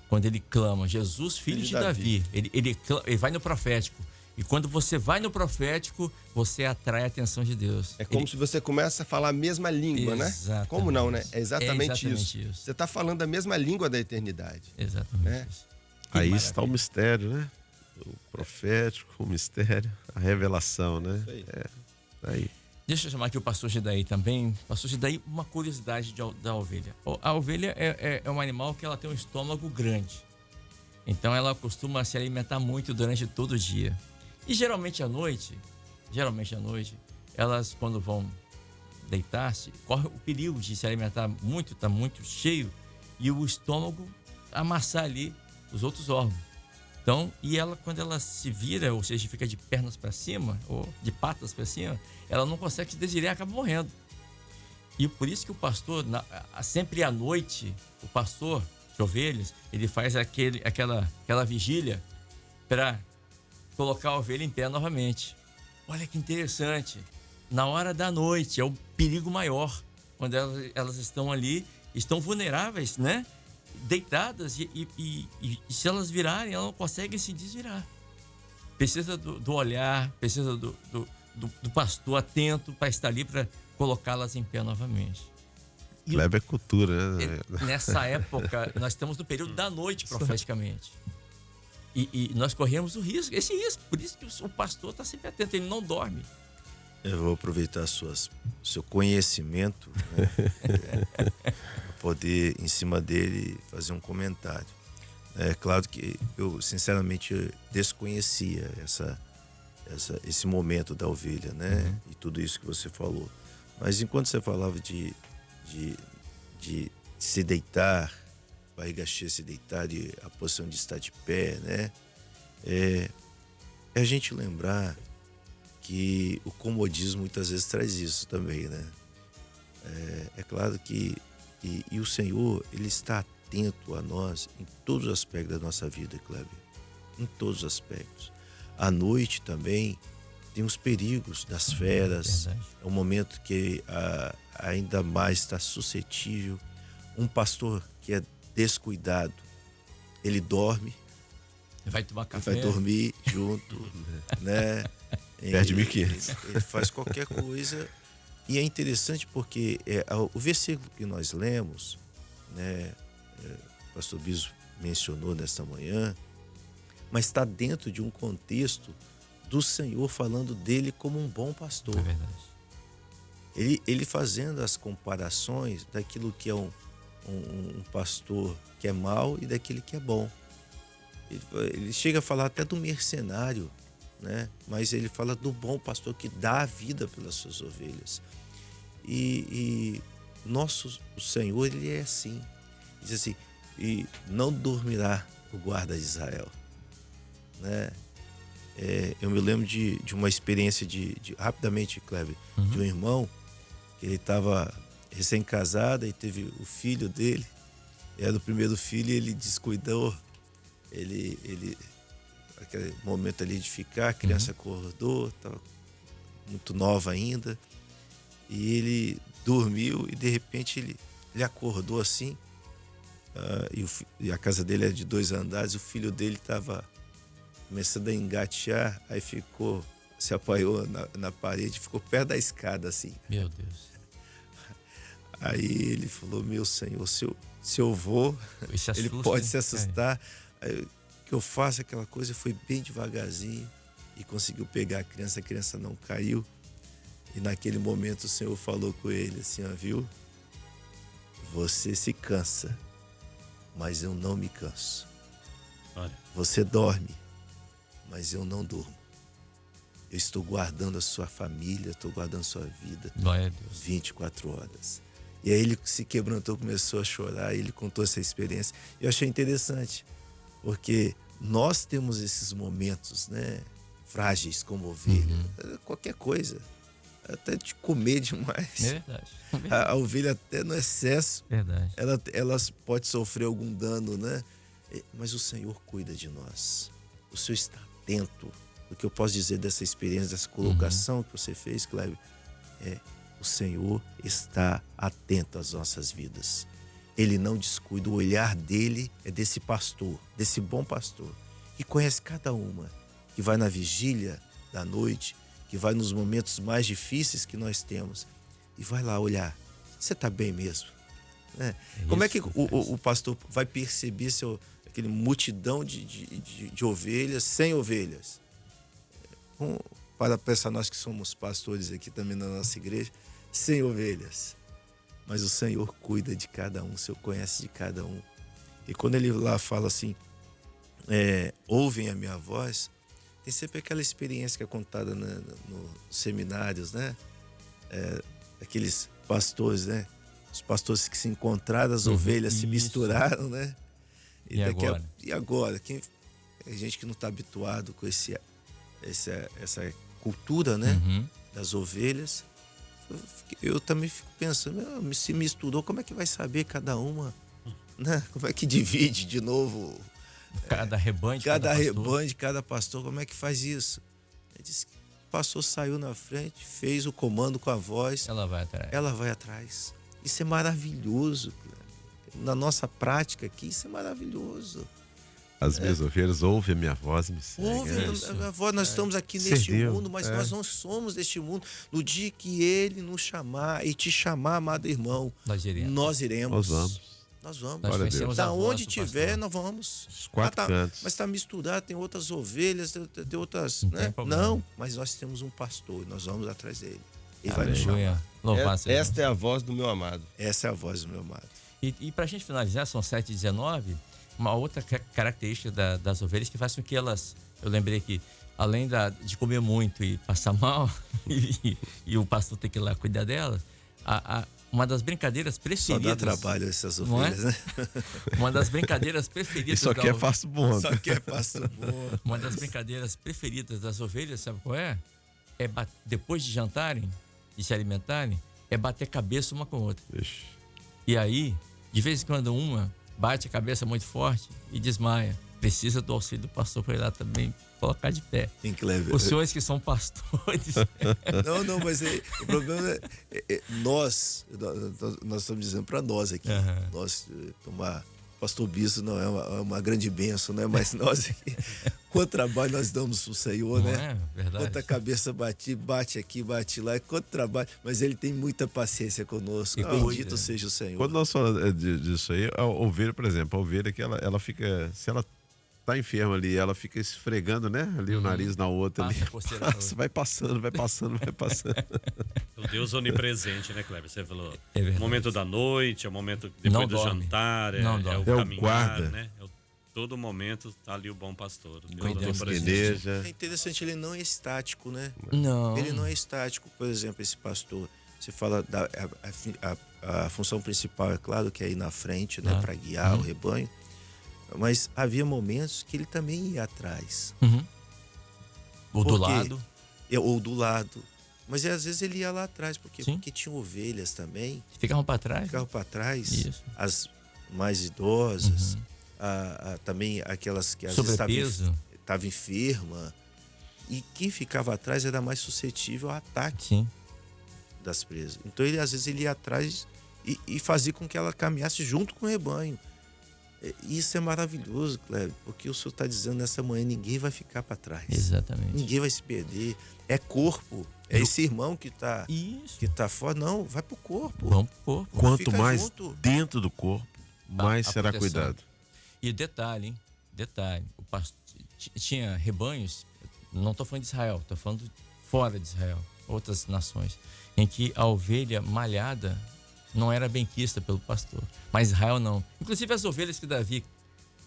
Quando ele clama, Jesus, filho de Davi, ele vai no profético. E quando você vai no profético, você atrai a atenção de Deus. É como se você começa a falar a mesma língua, né? Como não, né? É exatamente isso. Você está falando a mesma língua da eternidade. Exatamente né? isso. Aí está o mistério, né? O profético, o mistério, a revelação, né? Isso aí. Aí. Deixa eu chamar aqui o pastor Gedaí também. Pastor Gedaí, uma curiosidade da ovelha. A ovelha é um animal que ela tem um estômago grande. Então ela costuma se alimentar muito durante todo o dia. E geralmente à noite, elas quando vão deitar-se, corre o perigo de se alimentar muito, tá muito cheio, e o estômago amassar ali os outros órgãos. Então, e ela, quando ela se vira, ou seja, fica de pernas para cima, ou de patas para cima, ela não consegue se desvirar e acaba morrendo. E por isso que o pastor, sempre à noite, o pastor de ovelhas, ele faz aquela vigília para colocar a ovelha em pé novamente. Olha que interessante. Na hora da noite é o perigo maior, quando elas estão ali, estão vulneráveis, né? Deitadas e se elas virarem, elas não conseguem se desvirar. Precisa do olhar, precisa do pastor atento para estar ali para colocá-las em pé novamente. Leva a cultura, né? Nessa época, nós estamos no período da noite, profeticamente. E nós corremos esse risco. Por isso que o pastor está sempre atento, ele não dorme. Eu vou aproveitar seu conhecimento, né, para poder, em cima dele, fazer um comentário. É claro que eu, sinceramente, desconhecia esse momento da ovelha, né? E tudo isso que você falou. Mas enquanto você falava de se deitar, barriga cheia se deitar, a posição de estar de pé, né? É a gente lembrar que o comodismo muitas vezes traz isso também, né? É claro que e o Senhor, ele está atento a nós em todos os aspectos da nossa vida, Kleber. Em todos os aspectos. À noite também tem os perigos das feras. É um momento que ainda mais está suscetível. Um pastor que é descuidado, ele dorme. Vai tomar café. Vai dormir junto, né? Perde 1.500. Ele faz qualquer coisa E é interessante porque o versículo que nós lemos, né, o pastor Biso mencionou nesta manhã, mas está dentro de um contexto do Senhor falando dele como um bom pastor. É verdade. Ele fazendo as comparações daquilo que é um pastor que é mau e daquele que é bom. Ele chega a falar até do mercenário, né? Mas ele fala do bom pastor que dá a vida pelas suas ovelhas. E o Senhor, ele é assim. Diz assim, e não dormirá o guarda de Israel, né? Eu me lembro de uma experiência rapidamente, Kleber, de um irmão que ele estava recém-casado e teve o filho dele. Era o primeiro filho e ele descuidou. Aquele momento ali de ficar, a criança acordou, estava muito nova ainda. E ele dormiu e de repente ele acordou assim. E a casa dele é de 2 andares, o filho dele estava começando a engatear, aí se apoiou na parede, ficou perto da escada assim. Meu Deus. Aí ele falou, meu Senhor, se eu vou, ele pode se assustar. Aí, o que eu faço aquela coisa, foi bem devagarzinho e conseguiu pegar a criança não caiu. E naquele momento o Senhor falou com ele assim, viu? Você se cansa, mas eu não me canso. Olha. Você dorme, mas eu não durmo. Eu estou guardando a sua família, estou guardando a sua vida. Glória a Deus. 24 horas. E aí ele se quebrantou, começou a chorar, ele contou essa experiência. Eu achei interessante, porque nós temos esses momentos, né, frágeis como ovelha. Qualquer coisa, até de comer demais. É verdade. A ovelha até no excesso, Verdade. ela pode sofrer algum dano, né? Mas o Senhor cuida de nós. O Senhor está atento. O que eu posso dizer dessa experiência, dessa colocação que você fez, Cléber, o Senhor está atento às nossas vidas. Ele não descuida, o olhar dele é desse pastor, desse bom pastor, que conhece cada uma, que vai na vigília da noite, que vai nos momentos mais difíceis que nós temos, e vai lá olhar, você está bem mesmo? Né? Como é que o pastor vai perceber aquele multidão de ovelhas, 100 ovelhas? Para pensar nós que somos pastores aqui também na nossa igreja, 100 ovelhas. Mas o Senhor cuida de cada um, o Senhor conhece de cada um. E quando ele lá fala assim, ouvem a minha voz, tem sempre aquela experiência que é contada nos seminários, né? Aqueles pastores, né? Os pastores que se encontraram, as ovelhas se misturaram, né? E agora? A gente que não está habituado com essa cultura, né? Das ovelhas. Eu também fico pensando, se misturou, como é que vai saber cada uma? Né? Como é que divide de novo? Cada rebanho de cada pastor, como é que faz isso? Ele disse que o pastor saiu na frente, fez o comando com a voz. Ela vai atrás. Isso é maravilhoso. Na nossa prática aqui, isso é maravilhoso. As minhas ovelhas ouvem a minha voz e me seguem. Ouvem a minha voz, nós estamos aqui neste mundo, mas nós não somos deste mundo. No dia que ele nos chamar e te chamar, amado irmão, nós iremos. Nós vamos. Nós vamos. Nós conhecemos da a voz onde do tiver, pastor. nós vamos. Os 4 cantos. Mas está misturado, tem outras ovelhas, tem outras. Não né? tem problema. Não, mas nós temos um pastor, nós vamos atrás dele. Ele vai Aleluia. nos chamar. Louvado seja Deus. Esta é a voz do meu amado. Essa é a voz do meu amado. E para a gente finalizar, são 7h19, uma outra característica das ovelhas que faz com que elas, eu lembrei que além de comer muito e passar mal, e o pastor ter que ir lá cuidar delas, uma das brincadeiras preferidas... Só dá trabalho essas ovelhas, né? Uma das brincadeiras preferidas... Isso aqui é passo bom. Só que é passo bom. Uma das brincadeiras preferidas das ovelhas, sabe qual é? Depois de jantarem, de se alimentarem, é bater cabeça uma com a outra. Ixi. E aí, de vez em quando uma bate a cabeça muito forte e desmaia. Precisa do auxílio do pastor para ir lá também colocar de pé. Tem Kleber. Os senhores que são pastores... Não, mas o problema nós estamos dizendo para nós aqui. Nós, o pastor Biso não é uma grande bênção, né? Mas nós aqui, Quanto trabalho nós damos pro Senhor, Não né? é verdade? Quanta cabeça bate aqui, bate lá, quanto trabalho. Mas ele tem muita paciência conosco. E Bendito seja o Senhor. Quando nós falamos disso aí, a ovelha, por exemplo, a ovelha que ela fica, se ela tá enferma ali, ela fica esfregando, né? Ali o nariz na outra ali. Passa a coceira na outra. Vai passando, vai passando, vai passando. O Deus onipresente, né, Kleber? Você falou. É verdade. O momento da noite, é o momento Não depois do dorme. jantar, Não é dorme. o É o caminhar, guarda. né? Todo momento tá ali o bom pastor. Deus Cuidando Deus que onipresente. eleja. É interessante, ele não é estático, né? Não. Ele não é estático. Por exemplo, esse pastor, você fala a função principal, é claro, que é ir na frente, né? Para guiar o rebanho. Mas havia momentos que ele também ia atrás. Uhum. Ou do Por quê? lado. Ou do lado. Mas às vezes ele ia lá atrás. Por quê? Sim. Porque tinha ovelhas também. Ficavam para trás. Ficavam para trás. Isso. As mais idosas. Também aquelas que às vezes Sobrepeso. estavam enferma. E quem ficava atrás era mais suscetível ao ataque Sim. das presas. Então ele às vezes ele ia atrás e fazia com que ela caminhasse junto com o rebanho. Isso é maravilhoso, Cléber, porque o senhor está dizendo nessa manhã, ninguém vai ficar para trás. Exatamente. Ninguém vai se perder. É corpo. É esse irmão que está Isso. fora. Não, vai pro corpo. Vamos pro corpo. Quanto Fica mais junto. dentro do corpo, mais A será proteção. cuidado. E detalhe, hein? Detalhe. O pastor, tinha rebanhos, não estou falando de Israel, estou falando fora de Israel, outras nações, em que a ovelha malhada não era bem quista pelo pastor. Mas Israel não. Inclusive as ovelhas que Davi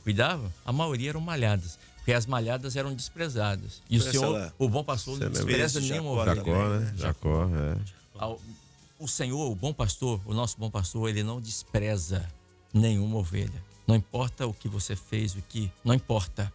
cuidava, a maioria eram malhadas, porque as malhadas eram desprezadas. E o Essa Senhor, lá. o bom pastor, não Você despreza lembra? nenhuma ovelha. Jacó, né? Jacó, O Senhor, o bom pastor, o nosso bom pastor, ele não despreza nenhuma ovelha. Não importa o que você fez, não importa.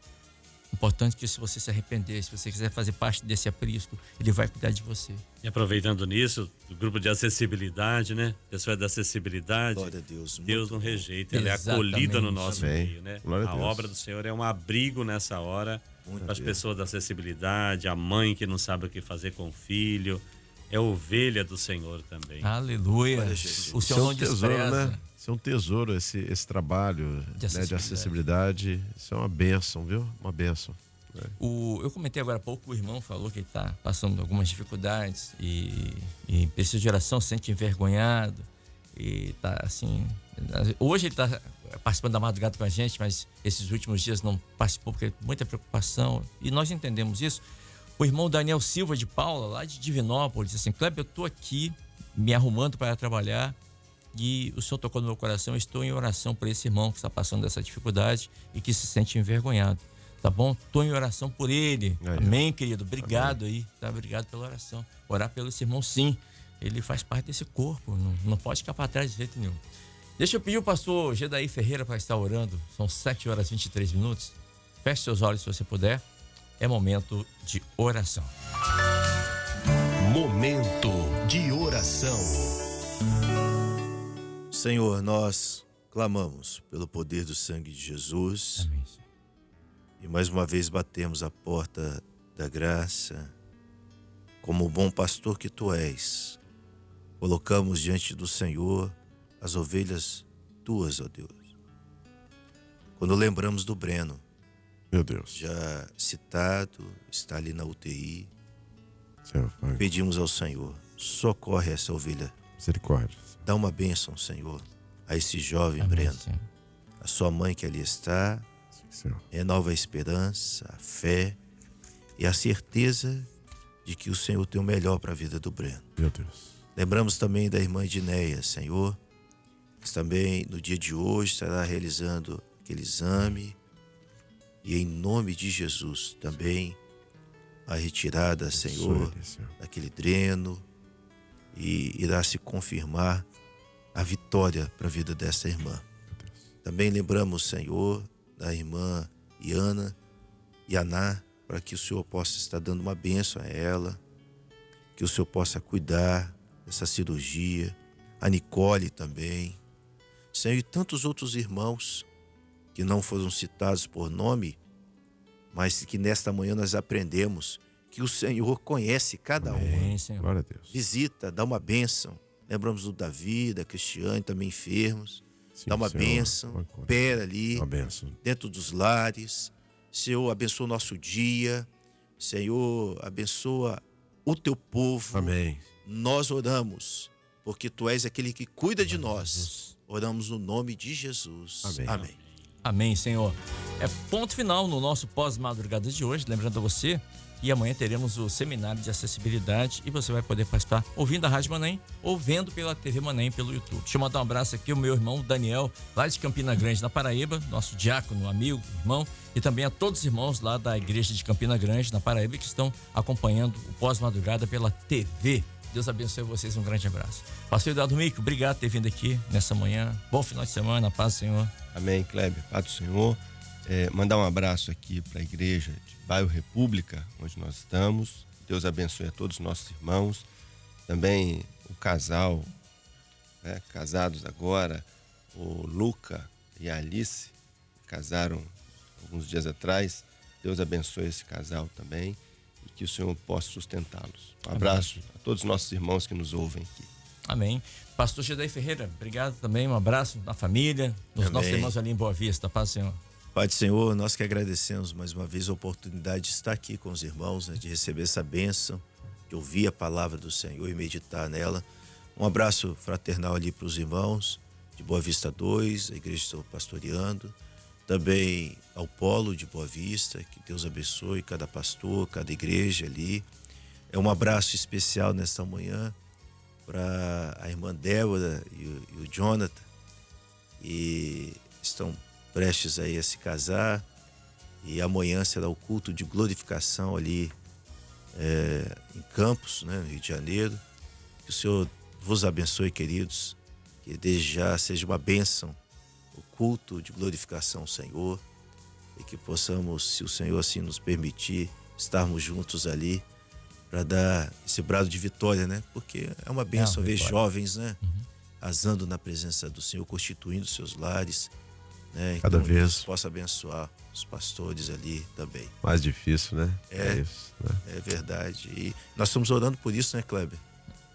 O importante é que se você se arrepender, se você quiser fazer parte desse aprisco, ele vai cuidar de você. E aproveitando nisso, o grupo de acessibilidade, né? Pessoa da acessibilidade. Glória a Deus. Deus muito não bom. rejeita, ela é Exatamente. acolhida no nosso Amém. meio, né? Glória a A Deus. obra do Senhor é um abrigo nessa hora para as pessoas da acessibilidade, a mãe que não sabe o que fazer com o filho, é ovelha do Senhor também. Aleluia. Olha, Jesus. O Senhor não despreza. né? Isso é um tesouro, esse trabalho De de acessibilidade. Isso é uma bênção, viu? Uma bênção. Eu comentei agora há pouco, o irmão falou que ele está passando algumas dificuldades e precisa de oração, se sente envergonhado e tá assim. Hoje ele está participando da madrugada com a gente, mas esses últimos dias não participou porque muita preocupação e nós entendemos isso. O irmão Daniel Silva de Paula, lá de Divinópolis, disse assim: Kleber, eu estou aqui me arrumando para trabalhar e o Senhor tocou no meu coração, eu estou em oração por esse irmão que está passando dessa dificuldade e que se sente envergonhado. Tá bom? Estou em oração por ele. Aí, Amém, querido? Obrigado aí. Tá? Obrigado pela oração. Orar pelo esse irmão, sim. Ele faz parte desse corpo. Não pode ficar para trás de jeito nenhum. Deixa eu pedir o pastor Gedaí Ferreira para estar orando. São 7 horas e 23 minutos. Feche seus olhos se você puder. É momento de oração. Momento de oração. Senhor, nós clamamos pelo poder do sangue de Jesus. Amém, Senhor. E mais uma vez batemos a porta da graça. Como o bom pastor que tu és, colocamos diante do Senhor as ovelhas tuas, ó Deus. Quando lembramos do Breno, Meu Deus. já citado, está ali na UTI, Senhor, Pai, pedimos ao Senhor, socorre essa ovelha. misericórdia. Dá uma bênção, Senhor, a esse jovem Amém, Breno. Senhor. A sua mãe que ali está, Senhor. renova a esperança, a fé e a certeza de que o Senhor tem o melhor para a vida do Breno. Meu Deus. Lembramos também da irmã Edneia, Senhor, que também no dia de hoje estará realizando aquele exame e em nome de Jesus também a retirada, Senhor, Abençoe ele, Senhor. daquele dreno e irá se confirmar a vitória para a vida dessa irmã. Meu Deus. Também lembramos, Senhor, da irmã Iana e Aná, para que o Senhor possa estar dando uma bênção a ela, que o Senhor possa cuidar dessa cirurgia, a Nicole também, Senhor, e tantos outros irmãos que não foram citados por nome, mas que nesta manhã nós aprendemos que o Senhor conhece cada um. Amém, Senhor. Glória a Deus. Visita, dá uma bênção. Lembramos do Davi, da Cristiane, também enfermos. Sim, Dá uma Senhor. bênção, Uma cura. opera ali, Uma bênção. dentro dos lares. Senhor, abençoa o nosso dia. Senhor, abençoa o teu povo. Amém. Nós oramos, porque tu és aquele que cuida de nós. Oramos no nome de Jesus. Amém. Amém. Amém, Senhor. É ponto final no nosso pós-madrugada de hoje. Lembrando a você que amanhã teremos o seminário de acessibilidade e você vai poder participar ouvindo a Rádio Manaim ou vendo pela TV Manaim pelo YouTube. Deixa eu mandar um abraço aqui ao meu irmão Daniel, lá de Campina Grande, na Paraíba, nosso diácono, amigo, irmão, e também a todos os irmãos lá da igreja de Campina Grande, na Paraíba, que estão acompanhando o pós-madrugada pela TV. Deus abençoe vocês, um grande abraço. Pastor Eduardo Mico, obrigado por ter vindo aqui nessa manhã. Bom final de semana, paz do Senhor. Amém, Kleber, paz do Senhor. Mandar um abraço aqui para a igreja de Bairro República, onde nós estamos. Deus abençoe a todos os nossos irmãos. Também o casal, né, casados agora, o Luca e a Alice, casaram alguns dias atrás. Deus abençoe esse casal também e que o Senhor possa sustentá-los. Um abraço a todos os nossos irmãos que nos ouvem aqui. Amém. Pastor Gedei Ferreira, obrigado também, um abraço na família, nos nossos irmãos ali em Boa Vista, paz do Senhor. Pai do Senhor, nós que agradecemos mais uma vez a oportunidade de estar aqui com os irmãos, né, de receber essa bênção, de ouvir a palavra do Senhor e meditar nela. Um abraço fraternal ali para os irmãos de Boa Vista 2, a igreja estou pastoreando, também ao Polo de Boa Vista, que Deus abençoe cada pastor, cada igreja ali. É um abraço especial nesta manhã para a irmã Débora e o Jonathan, e estão prestes aí a se casar, e amanhã será o culto de glorificação ali em Campos, né, no Rio de Janeiro. Que o Senhor vos abençoe, queridos, que desde já seja uma bênção o culto de glorificação ao Senhor, e que possamos, se o Senhor assim nos permitir, estarmos juntos ali para dar esse brado de vitória, né? Porque é uma bênção ver jovens, né, arrasando na presença do Senhor, constituindo seus lares, né? Cada então, vez Deus possa abençoar os pastores ali também. mais difícil, né? Isso, né? É verdade. E nós estamos orando por isso, né, Kleber?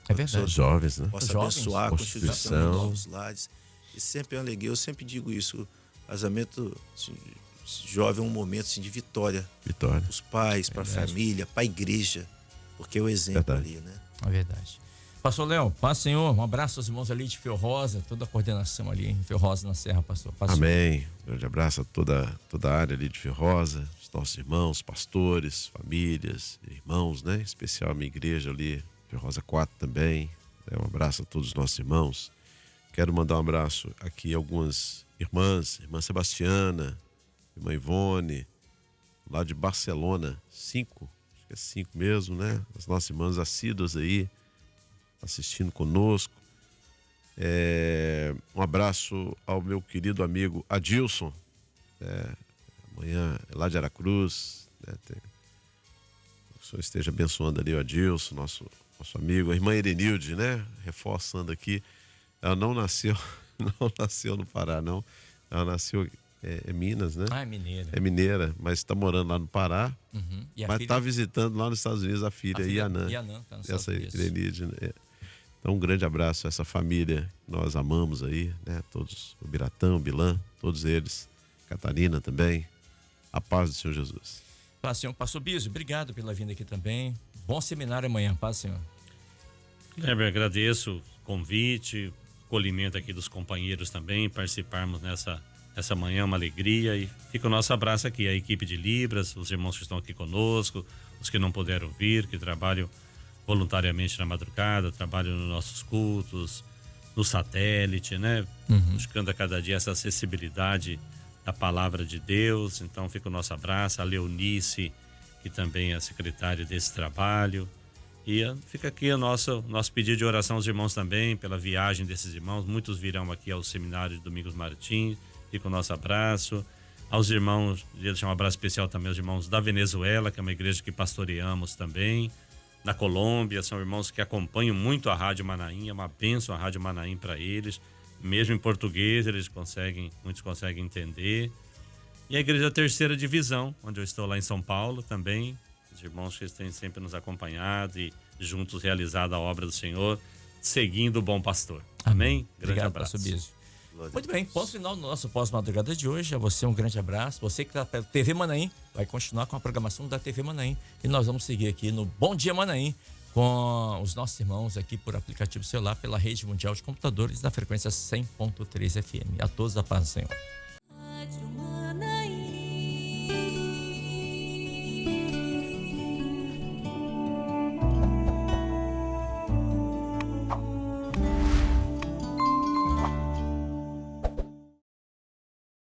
É verdade. Os jovens, né? Possa Jovens, abençoar a constituição de Constituição. novos lares. E sempre é uma alegria, eu sempre digo isso, o casamento assim, jovem é um momento assim, de vitória. Vitória. Para os pais, para a família, para a igreja, porque é o exemplo Verdade. ali, né? É verdade. Pastor Léo, paz, Senhor. Um abraço aos irmãos ali de Fio Rosa, toda a coordenação ali em Fio Rosa na Serra, pastor. Paz, Amém. Grande abraço a toda a área ali de Fio Rosa, os nossos irmãos, pastores, famílias, irmãos, né? Em especial a minha igreja ali, Fio Rosa 4 também. Um abraço a todos os nossos irmãos. Quero mandar um abraço aqui a algumas irmãs, irmã Sebastiana, irmã Ivone, lá de Barcelona, 5, acho que é 5 mesmo, né? As nossas irmãs assíduas aí, assistindo conosco. Um abraço ao meu querido amigo Adilson, amanhã é lá de Aracruz, né? O Senhor esteja abençoando ali o Adilson, nosso amigo, a irmã Erenilde, né? Reforçando aqui, ela não nasceu no Pará, não. Ela nasceu em Minas, né? Ah, é mineira. É mineira, mas está morando lá no Pará. Uhum. E a Mas filha? está visitando lá nos Estados Unidos a filha Yanã. Yanã, tá nos Estados Essa Unidos. Erenilde, né? Então, um grande abraço a essa família que nós amamos aí, né? Todos, o Biratão, o Bilan, todos eles. Catarina também. A paz do Senhor Jesus. Paz, Senhor. Pastor Biso, obrigado pela vinda aqui também. Bom seminário amanhã, paz, Senhor. Kleber, agradeço o convite, acolhimento aqui dos companheiros também, participarmos nessa manhã, uma alegria, e fica o nosso abraço aqui, a equipe de Libras, os irmãos que estão aqui conosco, os que não puderam vir, que trabalham voluntariamente na madrugada, trabalham nos nossos cultos, no satélite, né? Buscando a cada dia essa acessibilidade da palavra de Deus. Então fica o nosso abraço, a Leonice, que também é secretária desse trabalho. E fica aqui o nosso pedido de oração aos irmãos também, pela viagem desses irmãos. Muitos virão aqui ao seminário de Domingos Martins. Fica o nosso abraço. Aos irmãos, deixar um abraço especial também aos irmãos da Venezuela, que é uma igreja que pastoreamos também. Na Colômbia, são irmãos que acompanham muito a Rádio Manaim. É uma bênção a Rádio Manaim para eles. Mesmo em português, muitos conseguem entender. E a igreja Terceira Divisão, onde eu estou lá em São Paulo também. Os irmãos que têm sempre nos acompanhado e juntos realizado a obra do Senhor, seguindo o bom pastor. Amém? Grande Obrigado, abraço. pastor Biso. Muito bem, ponto final do nosso pós-madrugada de hoje. A você um grande abraço. Você que está pela TV Manaim, vai continuar com a programação da TV Manaim. E nós vamos seguir aqui no Bom Dia Manaim com os nossos irmãos aqui por aplicativo celular, pela Rede Mundial de Computadores da frequência 100.3 FM. A todos a paz do Senhor.